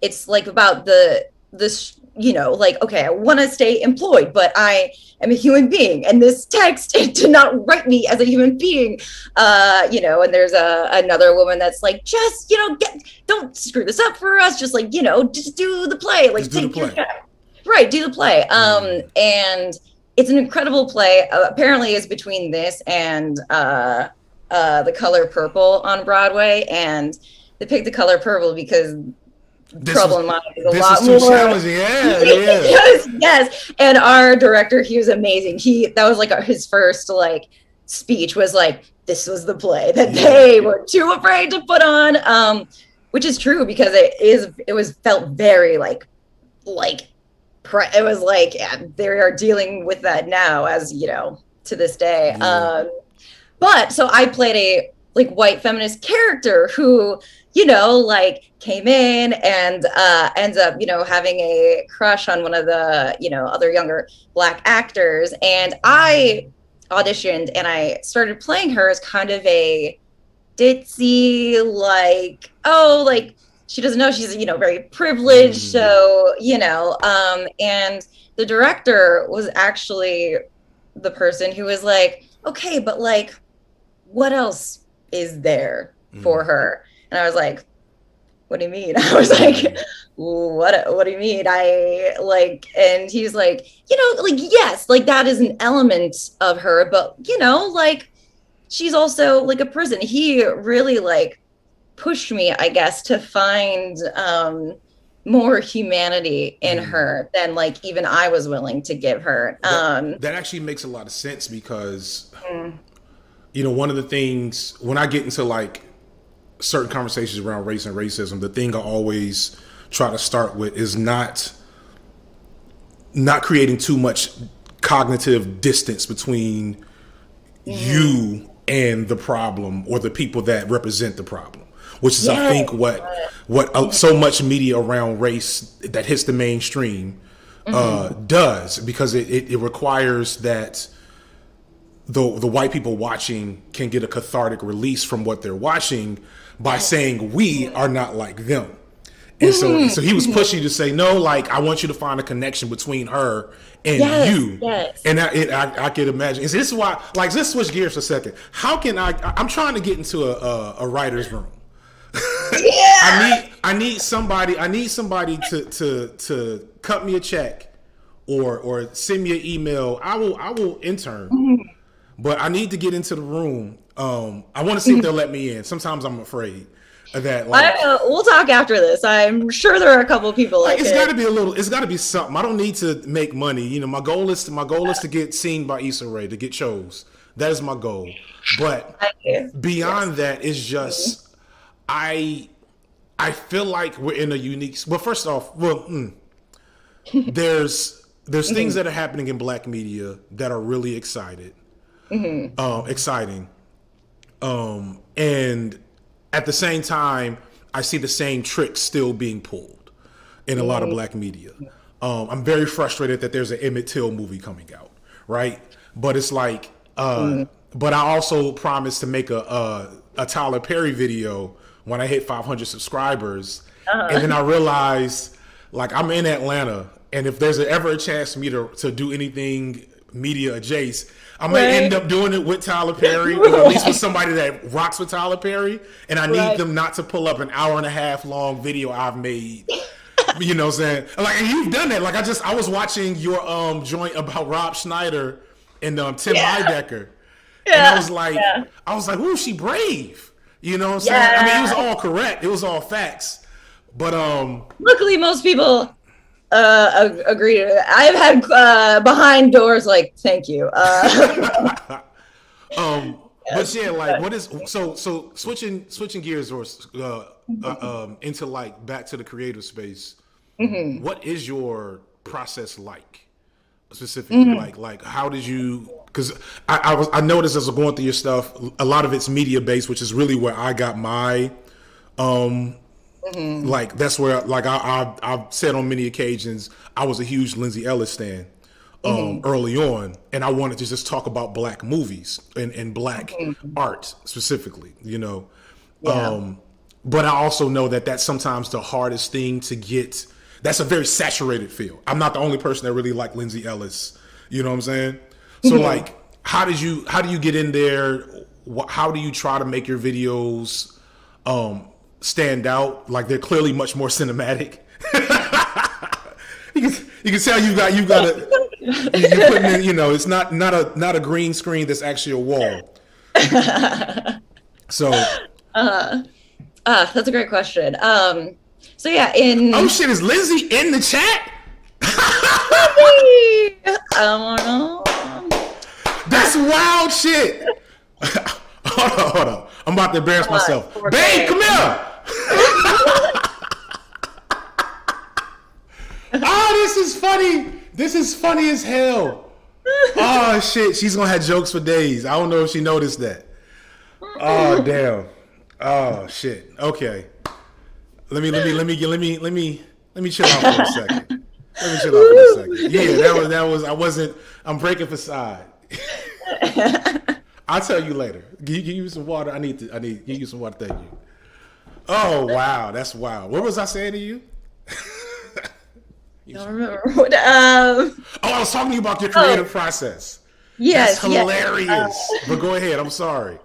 It's like about this, like, okay, I want to stay employed, but I am a human being, and this text did not write me as a human being. And there's another woman that's like, just don't screw this up for us, just like, just do the play, like, Just do the take your play. time. Right, do the play. And it's an incredible play. Apparently it's between this and The Color Purple on Broadway, and they picked The Color Purple because Trouble in Mind is a this lot is more too challenging. Yeah, yeah. yes. And our director, he was amazing. That was like his first like speech, was like, this was the play that they were too afraid to put on, which is true, because it was felt very like it was like, yeah, they are dealing with that now, as to this day. Yeah. But so I played a like white feminist character who, like came in and ends up, having a crush on one of the, other younger Black actors. And I auditioned and I started playing her as kind of a ditzy, like, oh, like she doesn't know she's, very privileged. So, and the director was actually the person who was like, okay, but like, what else is there for her? And I was like, what do you mean? I was like, what do you mean? And he's like, like, yes, like that is an element of her, but like she's also like a prison. He really like pushed me, I guess, to find more humanity in her than like even I was willing to give her. That actually makes a lot of sense because one of the things when I get into like certain conversations around race and racism, the thing I always try to start with is not creating too much cognitive distance between you and the problem or the people that represent the problem, which is I think what so much media around race that hits the mainstream does, because it requires that the white people watching can get a cathartic release from what they're watching by saying we are not like them. And so he was pushing to say, no, like, I want you to find a connection between her and you. Yes. And I could imagine. And this is why, like, let's switch gears for a second. How can I'm trying to get into a writer's room. I need somebody to cut me a check or send me an email. I will intern. But I need to get into the room. I want to see if they'll let me in. Sometimes I'm afraid of that. Like, we'll talk after this. I'm sure there are a couple of people like it's got to be it's got to be something. I don't need to make money. My goal is to get seen by Issa Rae, to get shows. That is my goal. But beyond that, it's just I feel like we're in a unique. Well, first off, there's things that are happening in Black media that are really exciting. And at the same time, I see the same tricks still being pulled in a lot of Black media. I'm very frustrated that there's an Emmett Till movie coming out, right? But it's like, but I also promised to make a Tyler Perry video when I hit 500 subscribers. And then I realized, like, I'm in Atlanta, and if there's ever a chance for me to do anything media adjacent, I may end up doing it with Tyler Perry, or at least with somebody that rocks with Tyler Perry, and I need them not to pull up an hour and a half long video I've made. You know what I'm saying? Like, and you've done that. Like, I was watching your joint about Rob Schneider and Tim Heidecker, and I was like, ooh, she brave. You know what I'm saying? I mean, it was all correct. It was all facts. But luckily, most people agree. I've had behind doors like, thank you. But yeah, like, what is so switching gears or into like back to the creative space. What is your process like specifically? Like how did you? Because I noticed as I'm going through your stuff, a lot of it's media based, which is really where I got my like that's where, like, I've said on many occasions, I was a huge Lindsay Ellis stan early on, and I wanted to just talk about Black movies and Black art specifically, but I also know that that's sometimes the hardest thing to get. That's a very saturated field. I'm not the only person that really liked Lindsay Ellis. You know what I'm saying? So like, how do you get in there? How do you try to make your videos stand out? Like, they're clearly much more cinematic. you can tell you got you're putting in, it's not a green screen that's actually a wall. So that's a great question. So yeah, oh shit, is Lindsay in the chat? I don't know. That's wild shit. Hold on. I'm about to embarrass myself. Babe, come here. Oh, this is funny. This is funny as hell. Oh shit, she's gonna have jokes for days. I don't know if she noticed that. Oh damn. Oh shit. Okay. Let me chill out for a second. Yeah, that was. I'm breaking facade. I'll tell you later. Give you some water. I need you some water. Thank you. Oh wow, that's wild. What was I saying to you? I don't remember what. Oh, I was talking to you about your Oh, creative process. That's yes, yes. hilarious. But go ahead. I'm sorry.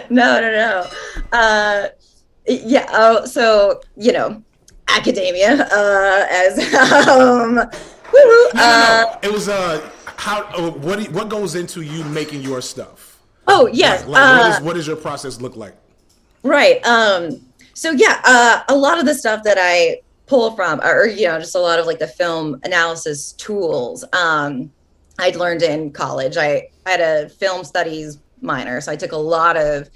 No, no, no. Yeah. Oh, so academia. As woo, No, no, no. It was how what goes into you making your stuff? oh yes. Like what does your process look like? Right. So yeah, a lot of the stuff that I pull from, or just a lot of like the film analysis tools, I'd learned in college. I had a film studies minor, so I took a lot of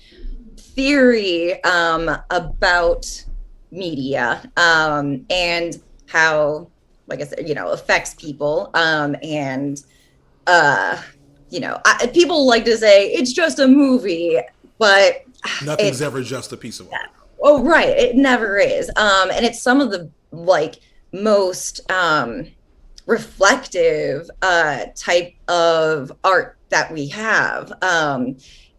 theory about media and how, like I said, affects people. And people like to say it's just a movie, but Nothing's ever just a piece of art. oh, right. It never is. And it's some of the like most reflective type of art that we have.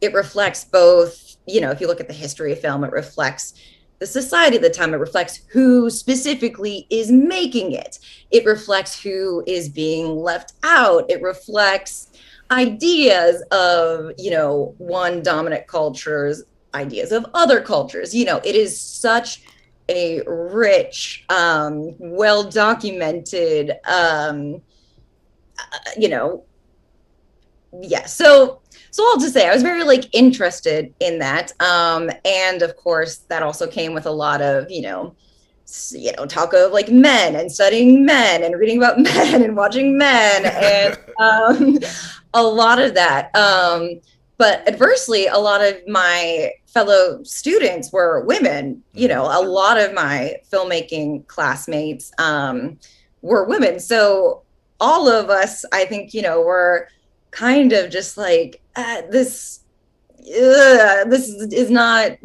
It reflects both, if you look at the history of film, it reflects the society at the time. It reflects who specifically is making it. It reflects who is being left out. It reflects ideas of, one dominant culture's ideas of other cultures. It is such a rich, well documented, yeah. So I'll just say I was very like interested in that, and of course that also came with a lot of talk of like men and studying men and reading about men and watching men and a lot of that. But adversely, a lot of my fellow students were women. A lot of my filmmaking classmates were women. So all of us, I think, were kind of just like, this is not,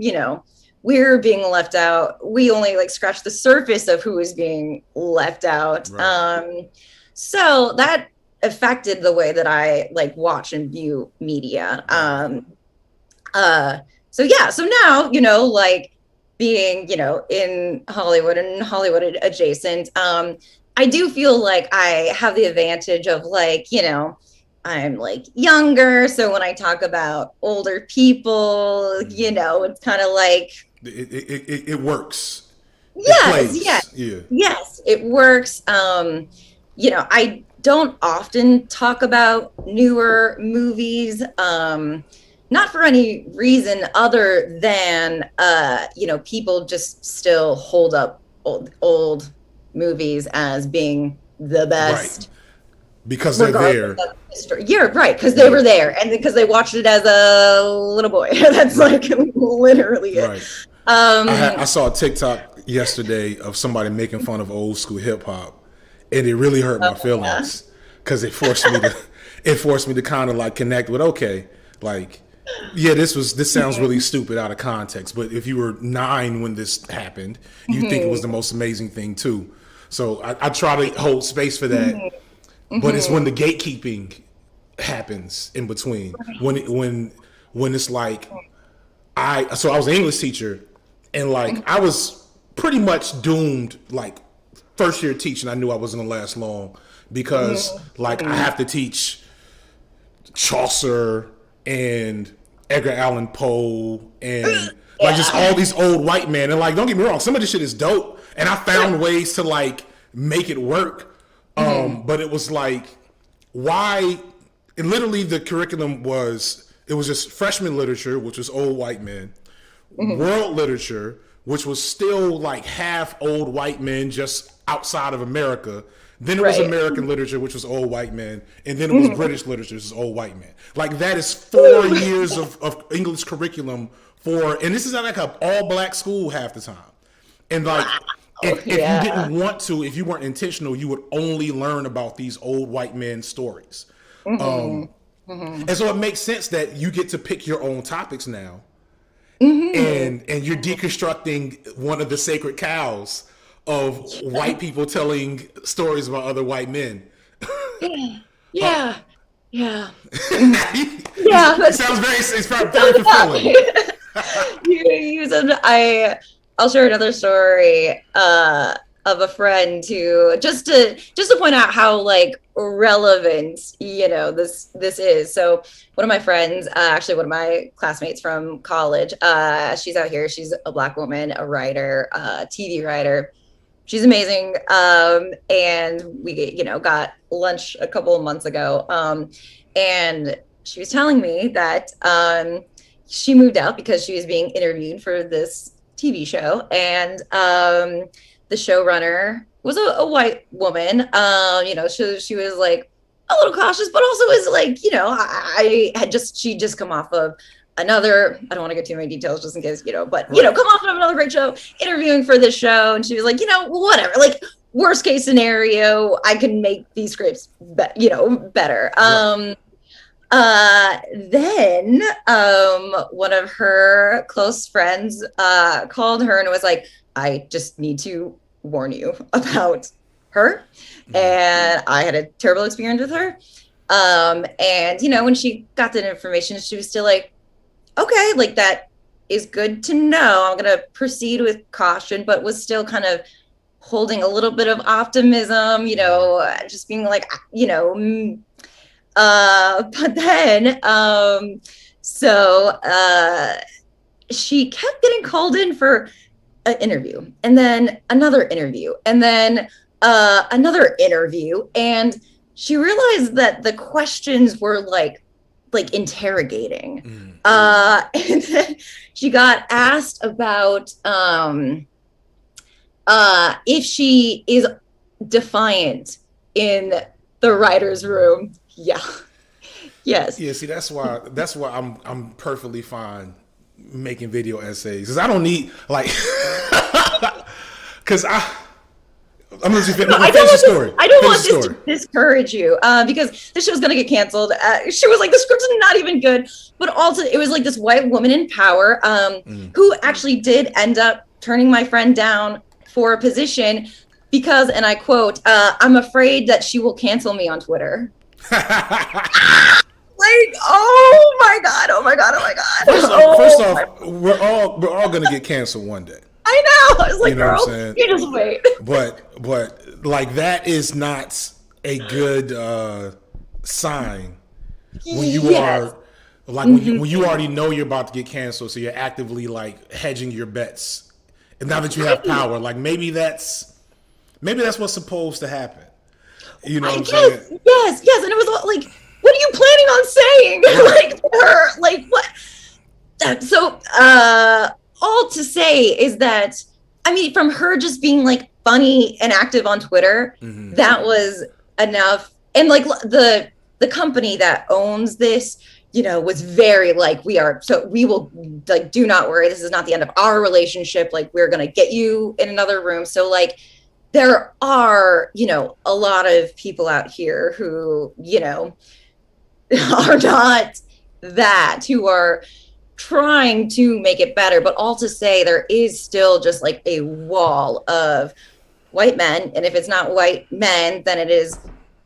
we're being left out. We only like scratch the surface of who is being left out. Right. So that affected the way that I like watch and view media. So yeah, so now, like being, in Hollywood and Hollywood adjacent, I do feel like I have the advantage of like, I'm like younger. So when I talk about older people, it's kind of like it works. Yes, yes, yeah. Yes, it works. I don't often talk about newer movies, not for any reason other than people just still hold up old movies as being the best. Right. Because they're there. Yeah, right. Because they were there, and because they watched it as a little boy. That's right. Like literally it. Right. I saw a TikTok yesterday of somebody making fun of old school hip hop, and it really hurt my feelings because it forced me to kind of like connect with yeah, this sounds really stupid out of context, but if you were 9 when this happened, you think it was the most amazing thing too. So I try to hold space for that. But it's when the gatekeeping happens in between. When it's like I was an English teacher, and like I was pretty much doomed. Like first year teaching, I knew I wasn't gonna last long because like I have to teach Chaucer and Edgar Allan Poe and like just all these old white men. And like, don't get me wrong, some of this shit is dope, and I found ways to like make it work. But it was like, why? And literally, the curriculum was just freshman literature, which was old white men, world literature, which was still like half old white men just outside of America. Then it was American literature, which was old white men, and then it was British literature, which is old white men. Like that is 4 years of English curriculum and this is not like an all black school half the time, and like. If you didn't want to, if you weren't intentional, you would only learn about these old white men stories. And so it makes sense that you get to pick your own topics now. And you're deconstructing one of the sacred cows of white people telling stories about other white men. Yeah. It sounds very fulfilling. I'll share another story of a friend who just to point out how like relevant this is. So one of my friends, actually one of my classmates from college, she's out here. She's a Black woman, a writer, TV writer. She's amazing. And we got lunch a couple of months ago. And she was telling me that she moved out because she was being interviewed for this TV show, and the showrunner was a white woman. She was like a little cautious, but also was like, she just come off of another, I don't want to get too many details just in case, but come off of another great show, interviewing for this show, and she was like, whatever, like worst case scenario, I can make these scripts better. Right. Then one of her close friends called her and was like, I just need to warn you about her. And I had a terrible experience with her. And when she got that information, she was still like, okay, like that is good to know. I'm going to proceed with caution, but was still kind of holding a little bit of optimism, just being like, but then, she kept getting called in for an interview, and then another interview, and then another interview, and she realized that the questions were like interrogating. And then she got asked about if she is defiant in the writer's room. Yeah. Yes. Yeah. See, that's why I'm perfectly fine making video essays, because I don't need because I'm gonna just finish the story. I don't want this to discourage you, because this show's gonna get canceled. She was like, the script's not even good, but also it was like this white woman in power, who actually did end up turning my friend down for a position because, and I quote, I'm afraid that she will cancel me on Twitter. Like, oh my god. First off, we're all gonna get canceled one day. I know. I was like, girl, you just wait. But like, that is not a good sign when you are like, when you already know you're about to get canceled, so you're actively like hedging your bets. And now that you have power, like maybe that's what's supposed to happen. You know what I'm saying? Yes. And it was like, what are you planning on saying? Like her, like what? So, all to say is that, I mean, from her just being like funny and active on Twitter, that was enough. And like the company that owns this, was very like, we will like, do not worry. This is not the end of our relationship. Like, we're going to get you in another room. So like, there are, a lot of people out here who, are not that, who are trying to make it better, but all to say there is still just like a wall of white men. And if it's not white men, then it is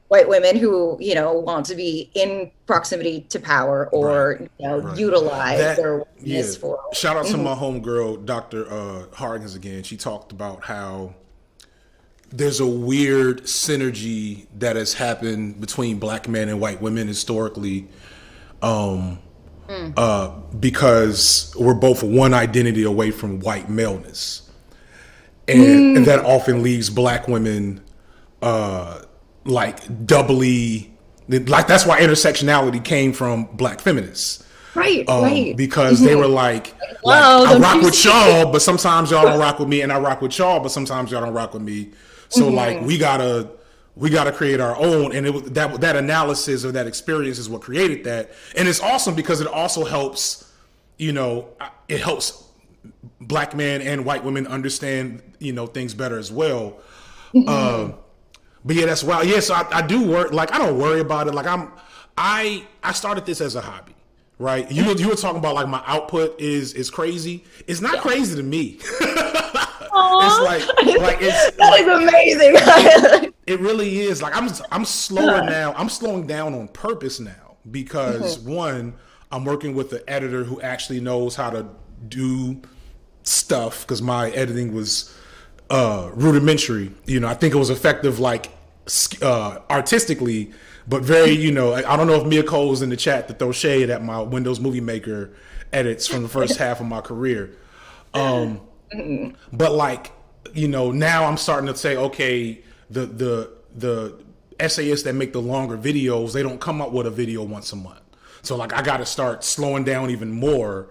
white women who, want to be in proximity to power or, utilize their weakness for. Shout out to my homegirl, Dr. Hargens again. She talked about how there's a weird synergy that has happened between black men and white women historically, because we're both one identity away from white maleness, and that often leaves black women like doubly, like that's why intersectionality came from black feminists, right? Because they were like I rock with y'all, but sometimes y'all don't rock with me, and I rock with y'all, but sometimes y'all don't rock with me. So like we gotta create our own, and it was that analysis or that experience is what created that, and it's awesome because it also helps, it helps black men and white women understand things better as well. But yeah, that's wild. Yeah, so I do work. Like I don't worry about it. Like I started this as a hobby, right? You were talking about like my output is crazy. It's not crazy to me. It's that is amazing. It really is. Like I'm slower now. I'm slowing down on purpose now because one, I'm working with an editor who actually knows how to do stuff because my editing was rudimentary. I think it was effective, like artistically, but very, I don't know if Mia Cole was in the chat to throw shade at my Windows Movie Maker edits from the first half of my career. But like, now I'm starting to say, okay, the essayists that make the longer videos, they don't come up with a video once a month. So like, I got to start slowing down even more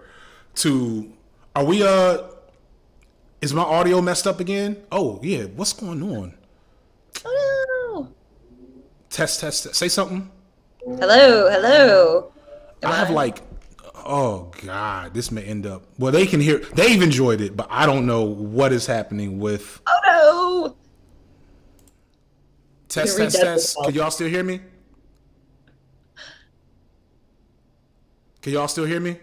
to, is my audio messed up again? Oh yeah. What's going on? Oh no. Test. Say something. Hello. I have like, oh God, this may end up, well, they can hear, they've enjoyed it, but I don't know what is happening with. Oh no. Test. Can y'all still hear me? Can y'all still hear me?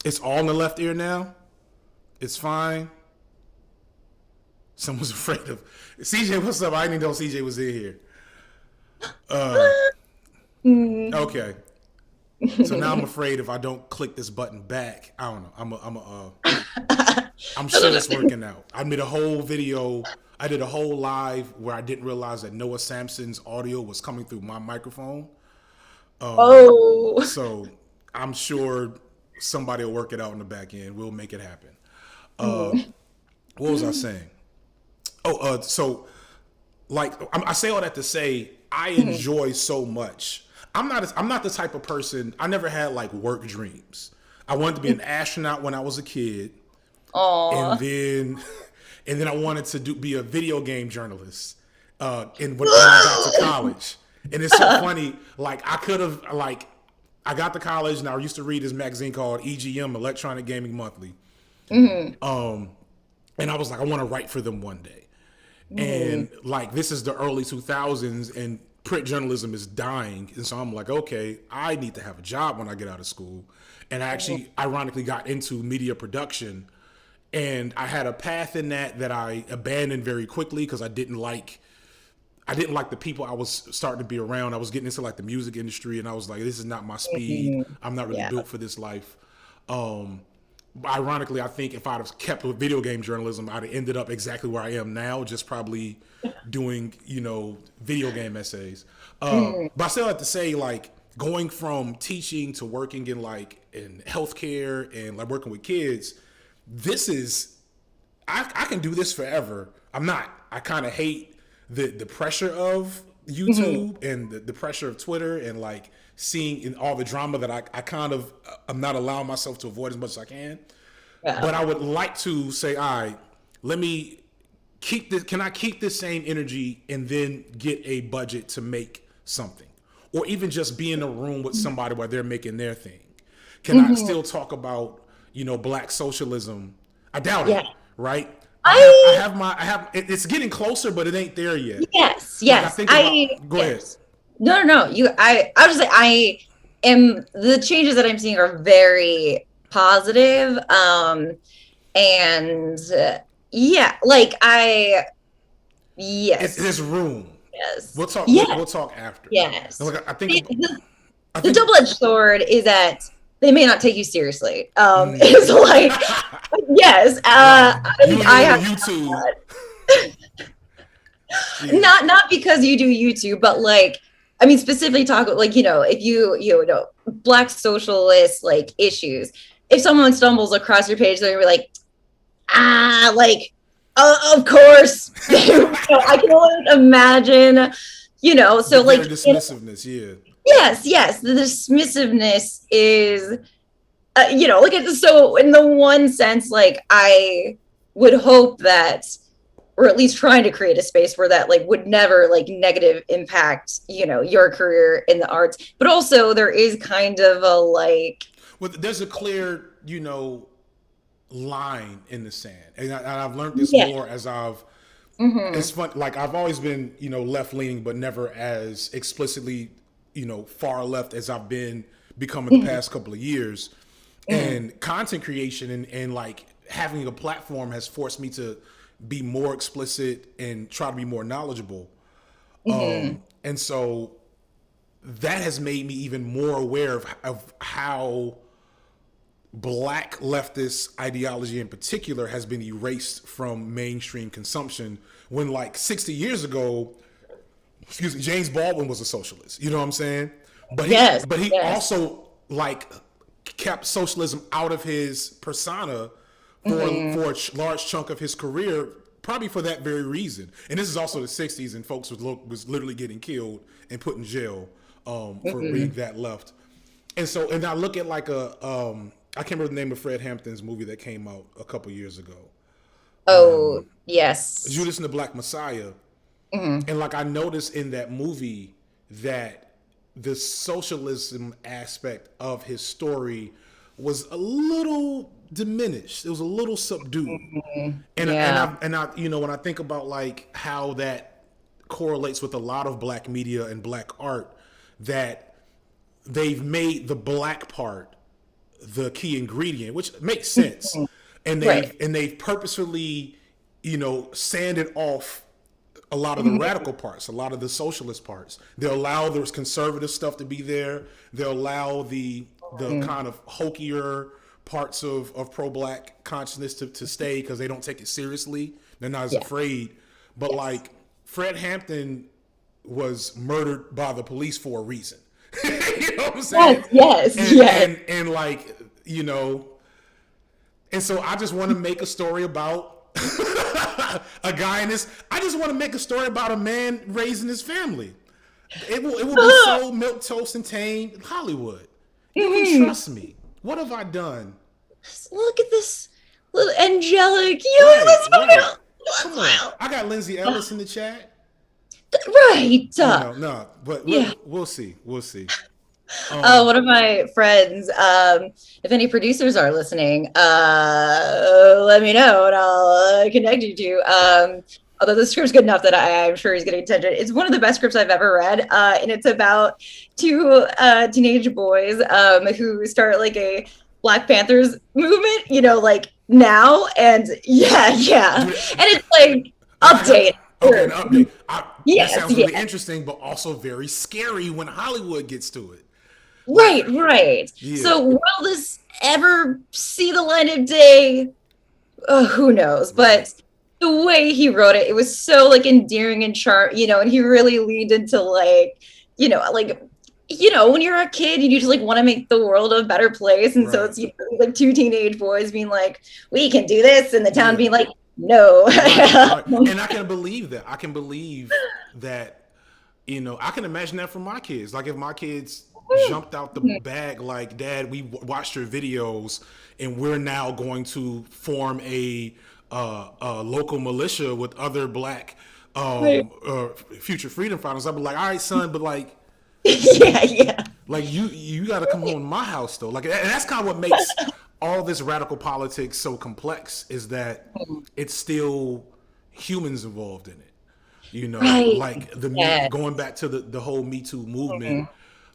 It's all in the left ear now. It's fine. Someone's afraid of CJ. What's up? I didn't know CJ was in here. Okay. So now I'm afraid if I don't click this button back, I don't know. I'm sure it's working out. I did a whole video. I did a whole live where I didn't realize that Noah Sampson's audio was coming through my microphone. So I'm sure somebody will work it out in the back end. We'll make it happen. What was I saying? So like I say all that to say I enjoy so much. I'm not the type of person. I never had like work dreams. I wanted to be an astronaut when I was a kid. And then I wanted to be a video game journalist. And when I got to college, and it's so funny. Like I got to college and I used to read this magazine called EGM, Electronic Gaming Monthly. And I was like, I want to write for them one day. And like this is the early 2000s, and print journalism is dying. And so I'm like, okay, I need to have a job when I get out of school. And I actually, ironically, got into media production. And I had a path in that I abandoned very quickly because I didn't like the people I was starting to be around. I was getting into like the music industry, and I was like, this is not my speed. I'm not really built for this life. Ironically, I think if I'd have kept with video game journalism, I'd have ended up exactly where I am now, just probably doing, video game essays. But I still have to say, like, going from teaching to working in healthcare and like working with kids, I can do this forever. I kind of hate the pressure of YouTube and the pressure of Twitter and like seeing in all the drama that I kind of I'm not allowing myself to avoid as much as I can. Yeah. But I would like to say, all right, let me keep this. Can I keep this same energy and then get a budget to make something, or even just be in a room with somebody while they're making their thing? Can I still talk about Black socialism? I doubt it. Right. I have. It's getting closer, but it ain't there yet. Yes. Go ahead. No. I was just say the changes that I'm seeing are very positive. There's room. Yes. We'll talk. Yes. We'll talk after. Yes. I think the double-edged sword is that they may not take you seriously. It's like, yes, I have YouTube. Not because you do YouTube, but like, I mean, specifically talk like, if you Black socialist like issues, if someone stumbles across your page, they're gonna be like, of course. I can only imagine, so like dismissiveness, yeah. Yes. The dismissiveness is, so in the one sense, like I would hope that, or at least trying to create a space where that like would never like negative impact, your career in the arts. But also there is kind of a like. Well, there's a clear, line in the sand. And I've learned this more as I've, it's fun. Like I've always been, left leaning, but never as explicitly far left as I've been becoming the past couple of years. And content creation and like having a platform has forced me to be more explicit and try to be more knowledgeable. And so that has made me even more aware of how black leftist ideology in particular has been erased from mainstream consumption when like 60 years ago, excuse me, James Baldwin was a socialist. You know what I'm saying? But he also like kept socialism out of his persona for a large chunk of his career, probably for that very reason. And this is also the 60s, and folks was literally getting killed and put in jail for being that left. And so, and I look at like I can't remember the name of Fred Hampton's movie that came out a couple years ago. Oh, yes. Judas and the Black Messiah. And like I noticed in that movie that the socialism aspect of his story was a little diminished. It was a little subdued. And I you know, when I think about like how that correlates with a lot of black media and black art, that they've made the black part the key ingredient, which makes sense. And they've purposefully, you know, sanded off a lot of the radical parts, a lot of the socialist parts. They'll allow the conservative stuff to be there. They'll allow the kind of hokier parts of pro-black consciousness to stay because they don't take it seriously. They're not as afraid. But like Fred Hampton was murdered by the police for a reason. You know what I'm saying? Yes. And like, you know, and so I just want to make a story about a guy in this. I just want to make a story about a man raising his family. It will be so milk toast and tame Hollywood. You can trust me. What have I done? Look at this little angelic. Come on. I got Lindsay Ellis in the chat. Right. No, but we'll see. We'll see. One of my friends, if any producers are listening, let me know and I'll connect you to. Although the script's good enough that I'm sure he's getting attention. It's one of the best scripts I've ever read, and it's about two teenage boys who start like a Black Panthers movement, you know, like now, and and it's like update. Okay, an update. That sounds really interesting, but also very scary when Hollywood gets to it. Right. Yeah. So will this ever see the light of day? Who knows? But the way he wrote it, it was so like endearing and you know, and he really leaned into like, you know, when you're a kid, you just like want to make the world a better place. And so it's, you know, like two teenage boys being like, we can do this, and the town being like, no. And I can believe that. I can believe that, you know, I can imagine that for my kids. Like if my kids jumped out the bag like, Dad, we watched your videos and we're now going to form a local militia with other black future freedom fighters. I'd be like, all right, son, but like, like you got to come home to my house though. Like, and that's kind of what makes all this radical politics so complex, is that it's still humans involved in it. You know, like going back to the whole Me Too movement,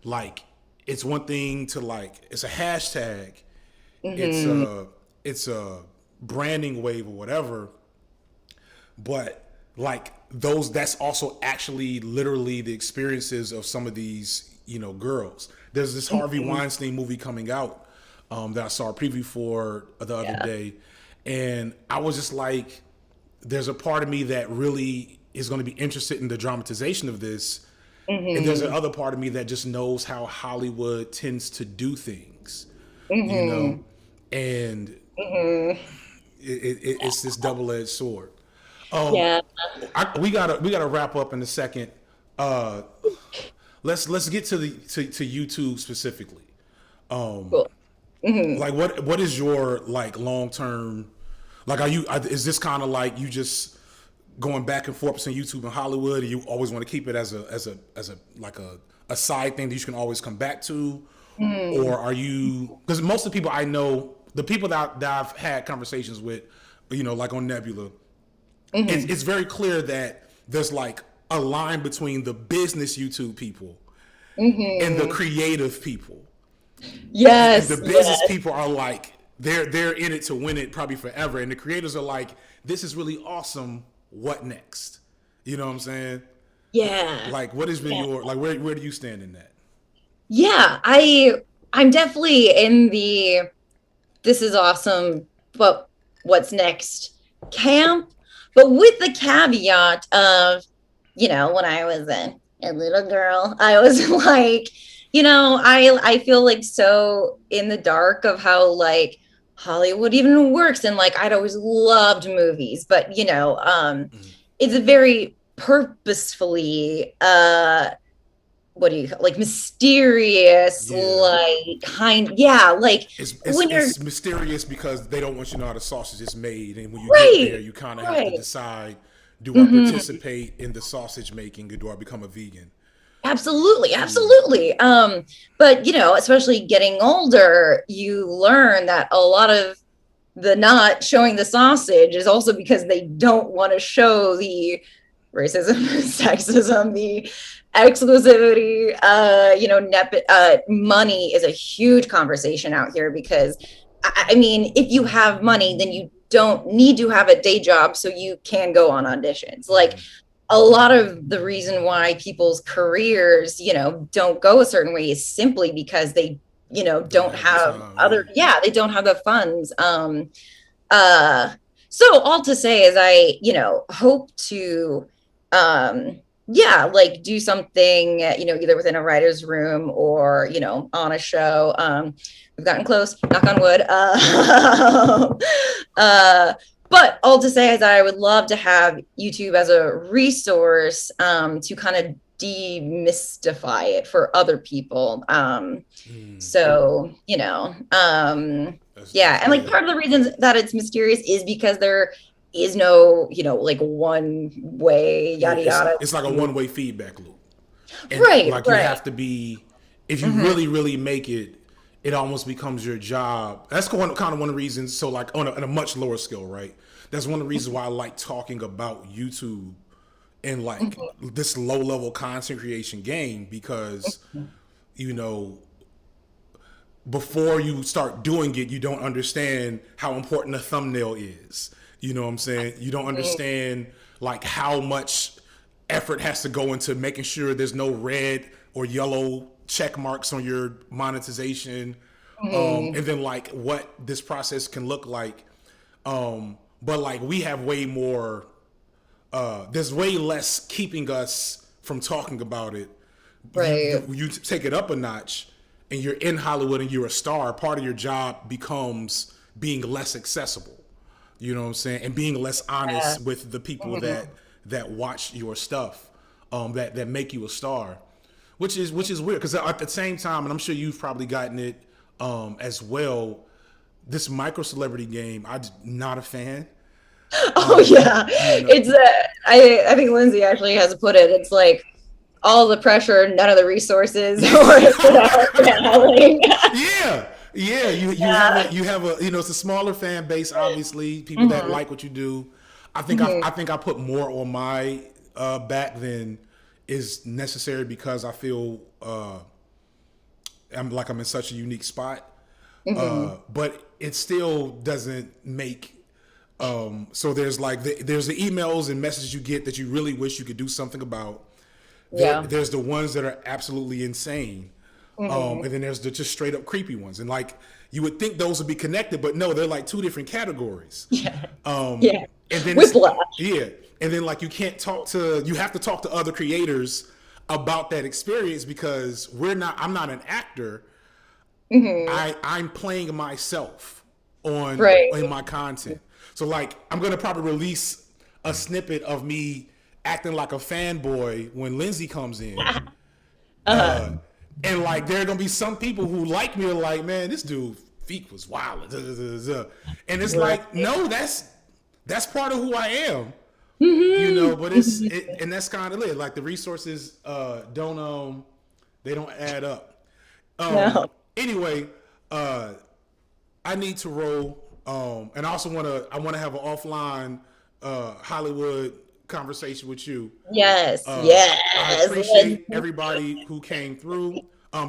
like it's one thing to like, it's a hashtag, it's a branding wave or whatever, but like that's also actually literally the experiences of some of these, you know, girls. There's this Harvey Weinstein movie coming out that I saw a preview for the other day, and I was just like, there's a part of me that really is going to be interested in the dramatization of this, and there's another part of me that just knows how Hollywood tends to do things, you know, and it's this double-edged sword. We gotta wrap up in a second. Let's get to YouTube specifically. Cool. Like what is your like long-term, like is this kind of like you just going back and forth between YouTube and Hollywood, and you always want to keep it as a like a side thing that you can always come back to, or are you, because most of the people I know, the people that I've had conversations with, you know, like on Nebula, it's very clear that there's like a line between the business YouTube people and the creative people. Yes. And the business people are like they're in it to win it probably forever, and the creators are like, this is really awesome. What next? You know what I'm saying? Yeah. Like, what has been Yeah. your like? Where do you stand in that? Yeah, I'm definitely in the this is awesome, but what's next camp? But with the caveat of, when I was a little girl, I was like, I feel like so in the dark of how like Hollywood even works. And like I'd always loved movies, but Mm. it's a very purposefully what do you call like mysterious, Yeah, like kind, yeah, like when you're it's mysterious because they don't want you to know how the sausage is made, and when you get there, right, you kind of have to right. decide: do I Hmm. participate in the sausage making, or do I become a vegan? Absolutely, Yeah, absolutely. But especially getting older, you learn that a lot of the not showing the sausage is also because they don't want to show the racism, sexism, the exclusivity. Money is a huge conversation out here because, I mean, if you have money, then you don't need to have a day job so you can go on auditions. Like mm, a lot of the reason why people's careers, don't go a certain way is simply because they, don't don't have the have time. Yeah. other, yeah, they don't have the funds. Uh, so all to say is I, hope to, yeah, like do something, either within a writer's room or, on a show. We've gotten close, knock on wood. Uh, but all to say is I would love to have YouTube as a resource to kind of demystify it for other people. Mm. So That's yeah, and like yeah. part of the reasons that it's mysterious is because there is no, like one way, Yeah, yada yada. it's like a one way feedback loop, and Right, like you right. have to be, if you Hmm. really make it, it almost becomes your job. That's kind of one of the reasons. So like on a much lower scale, right? That's one of the reasons why I like talking about YouTube and like this low level content creation game, because you know before you start doing it, you don't understand how important a thumbnail is. You know what I'm saying? You don't understand like how much effort has to go into making sure there's no red or yellow check marks on your monetization. Hmm. And then like what this process can look like. But like we have way more, there's way less keeping us from talking about it. Right. You take it up a notch and you're in Hollywood and you're a star. Part of your job becomes being less accessible. You know what I'm saying? And being less Yeah. honest with the people Mhm. that watch your stuff, that make you a star, which is weird because at the same time, and I'm sure you've probably gotten it as well. This micro celebrity game, I'm not a fan. Oh yeah, You know, it's I think Lindsay actually has put it. It's like all the pressure, none of the resources, yeah, or like, yeah, yeah. You have a it's a smaller fan base. Obviously, people that Mhm. like what you do. Mhm. I think I put more on my back than is necessary because I feel I'm in such a unique spot. Mhm. But it still doesn't make. So there's like there's the emails and messages you get that you really wish you could do something about. Yeah. There's the ones that are absolutely insane, Mhm. and then there's the just straight up creepy ones. And like you would think those would be connected, but no, they're like two different categories. Yeah. Um, Yeah. and then it's Whiplash. yeah, and then like you have to talk to other creators about that experience because I'm not an actor. Mhm. I'm playing myself on Right. in my content. So like I'm gonna probably release a snippet of me acting like a fanboy when Lindsay comes in. Uh-huh. And like there are gonna be some people who like me are like, man, this dude feet was wild. And it's Right. like, no, that's part of who I am. Mhm. But Mhm. and that's kind of it. Like the resources don't they don't add up. No. Anyway, uh I need to roll. And I wanna have an offline Hollywood conversation with you. Yes. I Yes. appreciate everybody who came through.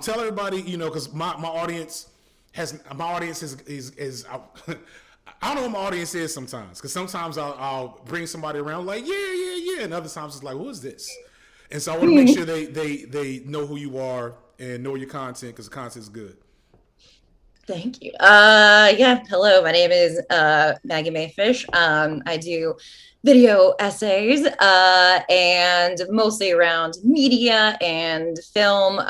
Tell everybody, because my audience has my audience is I don't know what my audience is sometimes, because sometimes I'll bring somebody around like yeah, and other times it's like, who is this? And so I want to make sure they know who you are and know your content, because the content is good. Thank you. Yeah, hello. My name is Maggie Mae Fish. I do video essays and mostly around media and film.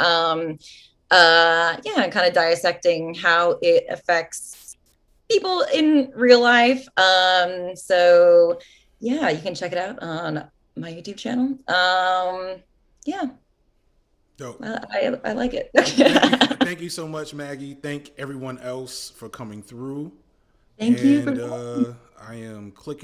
Yeah, kind of dissecting how it affects people in real life. So yeah, you can check it out on my YouTube channel. Yeah, Dope. I like it. Thank you so much, Maggie. Thank everyone else for coming through. Thank you And for. I am clicking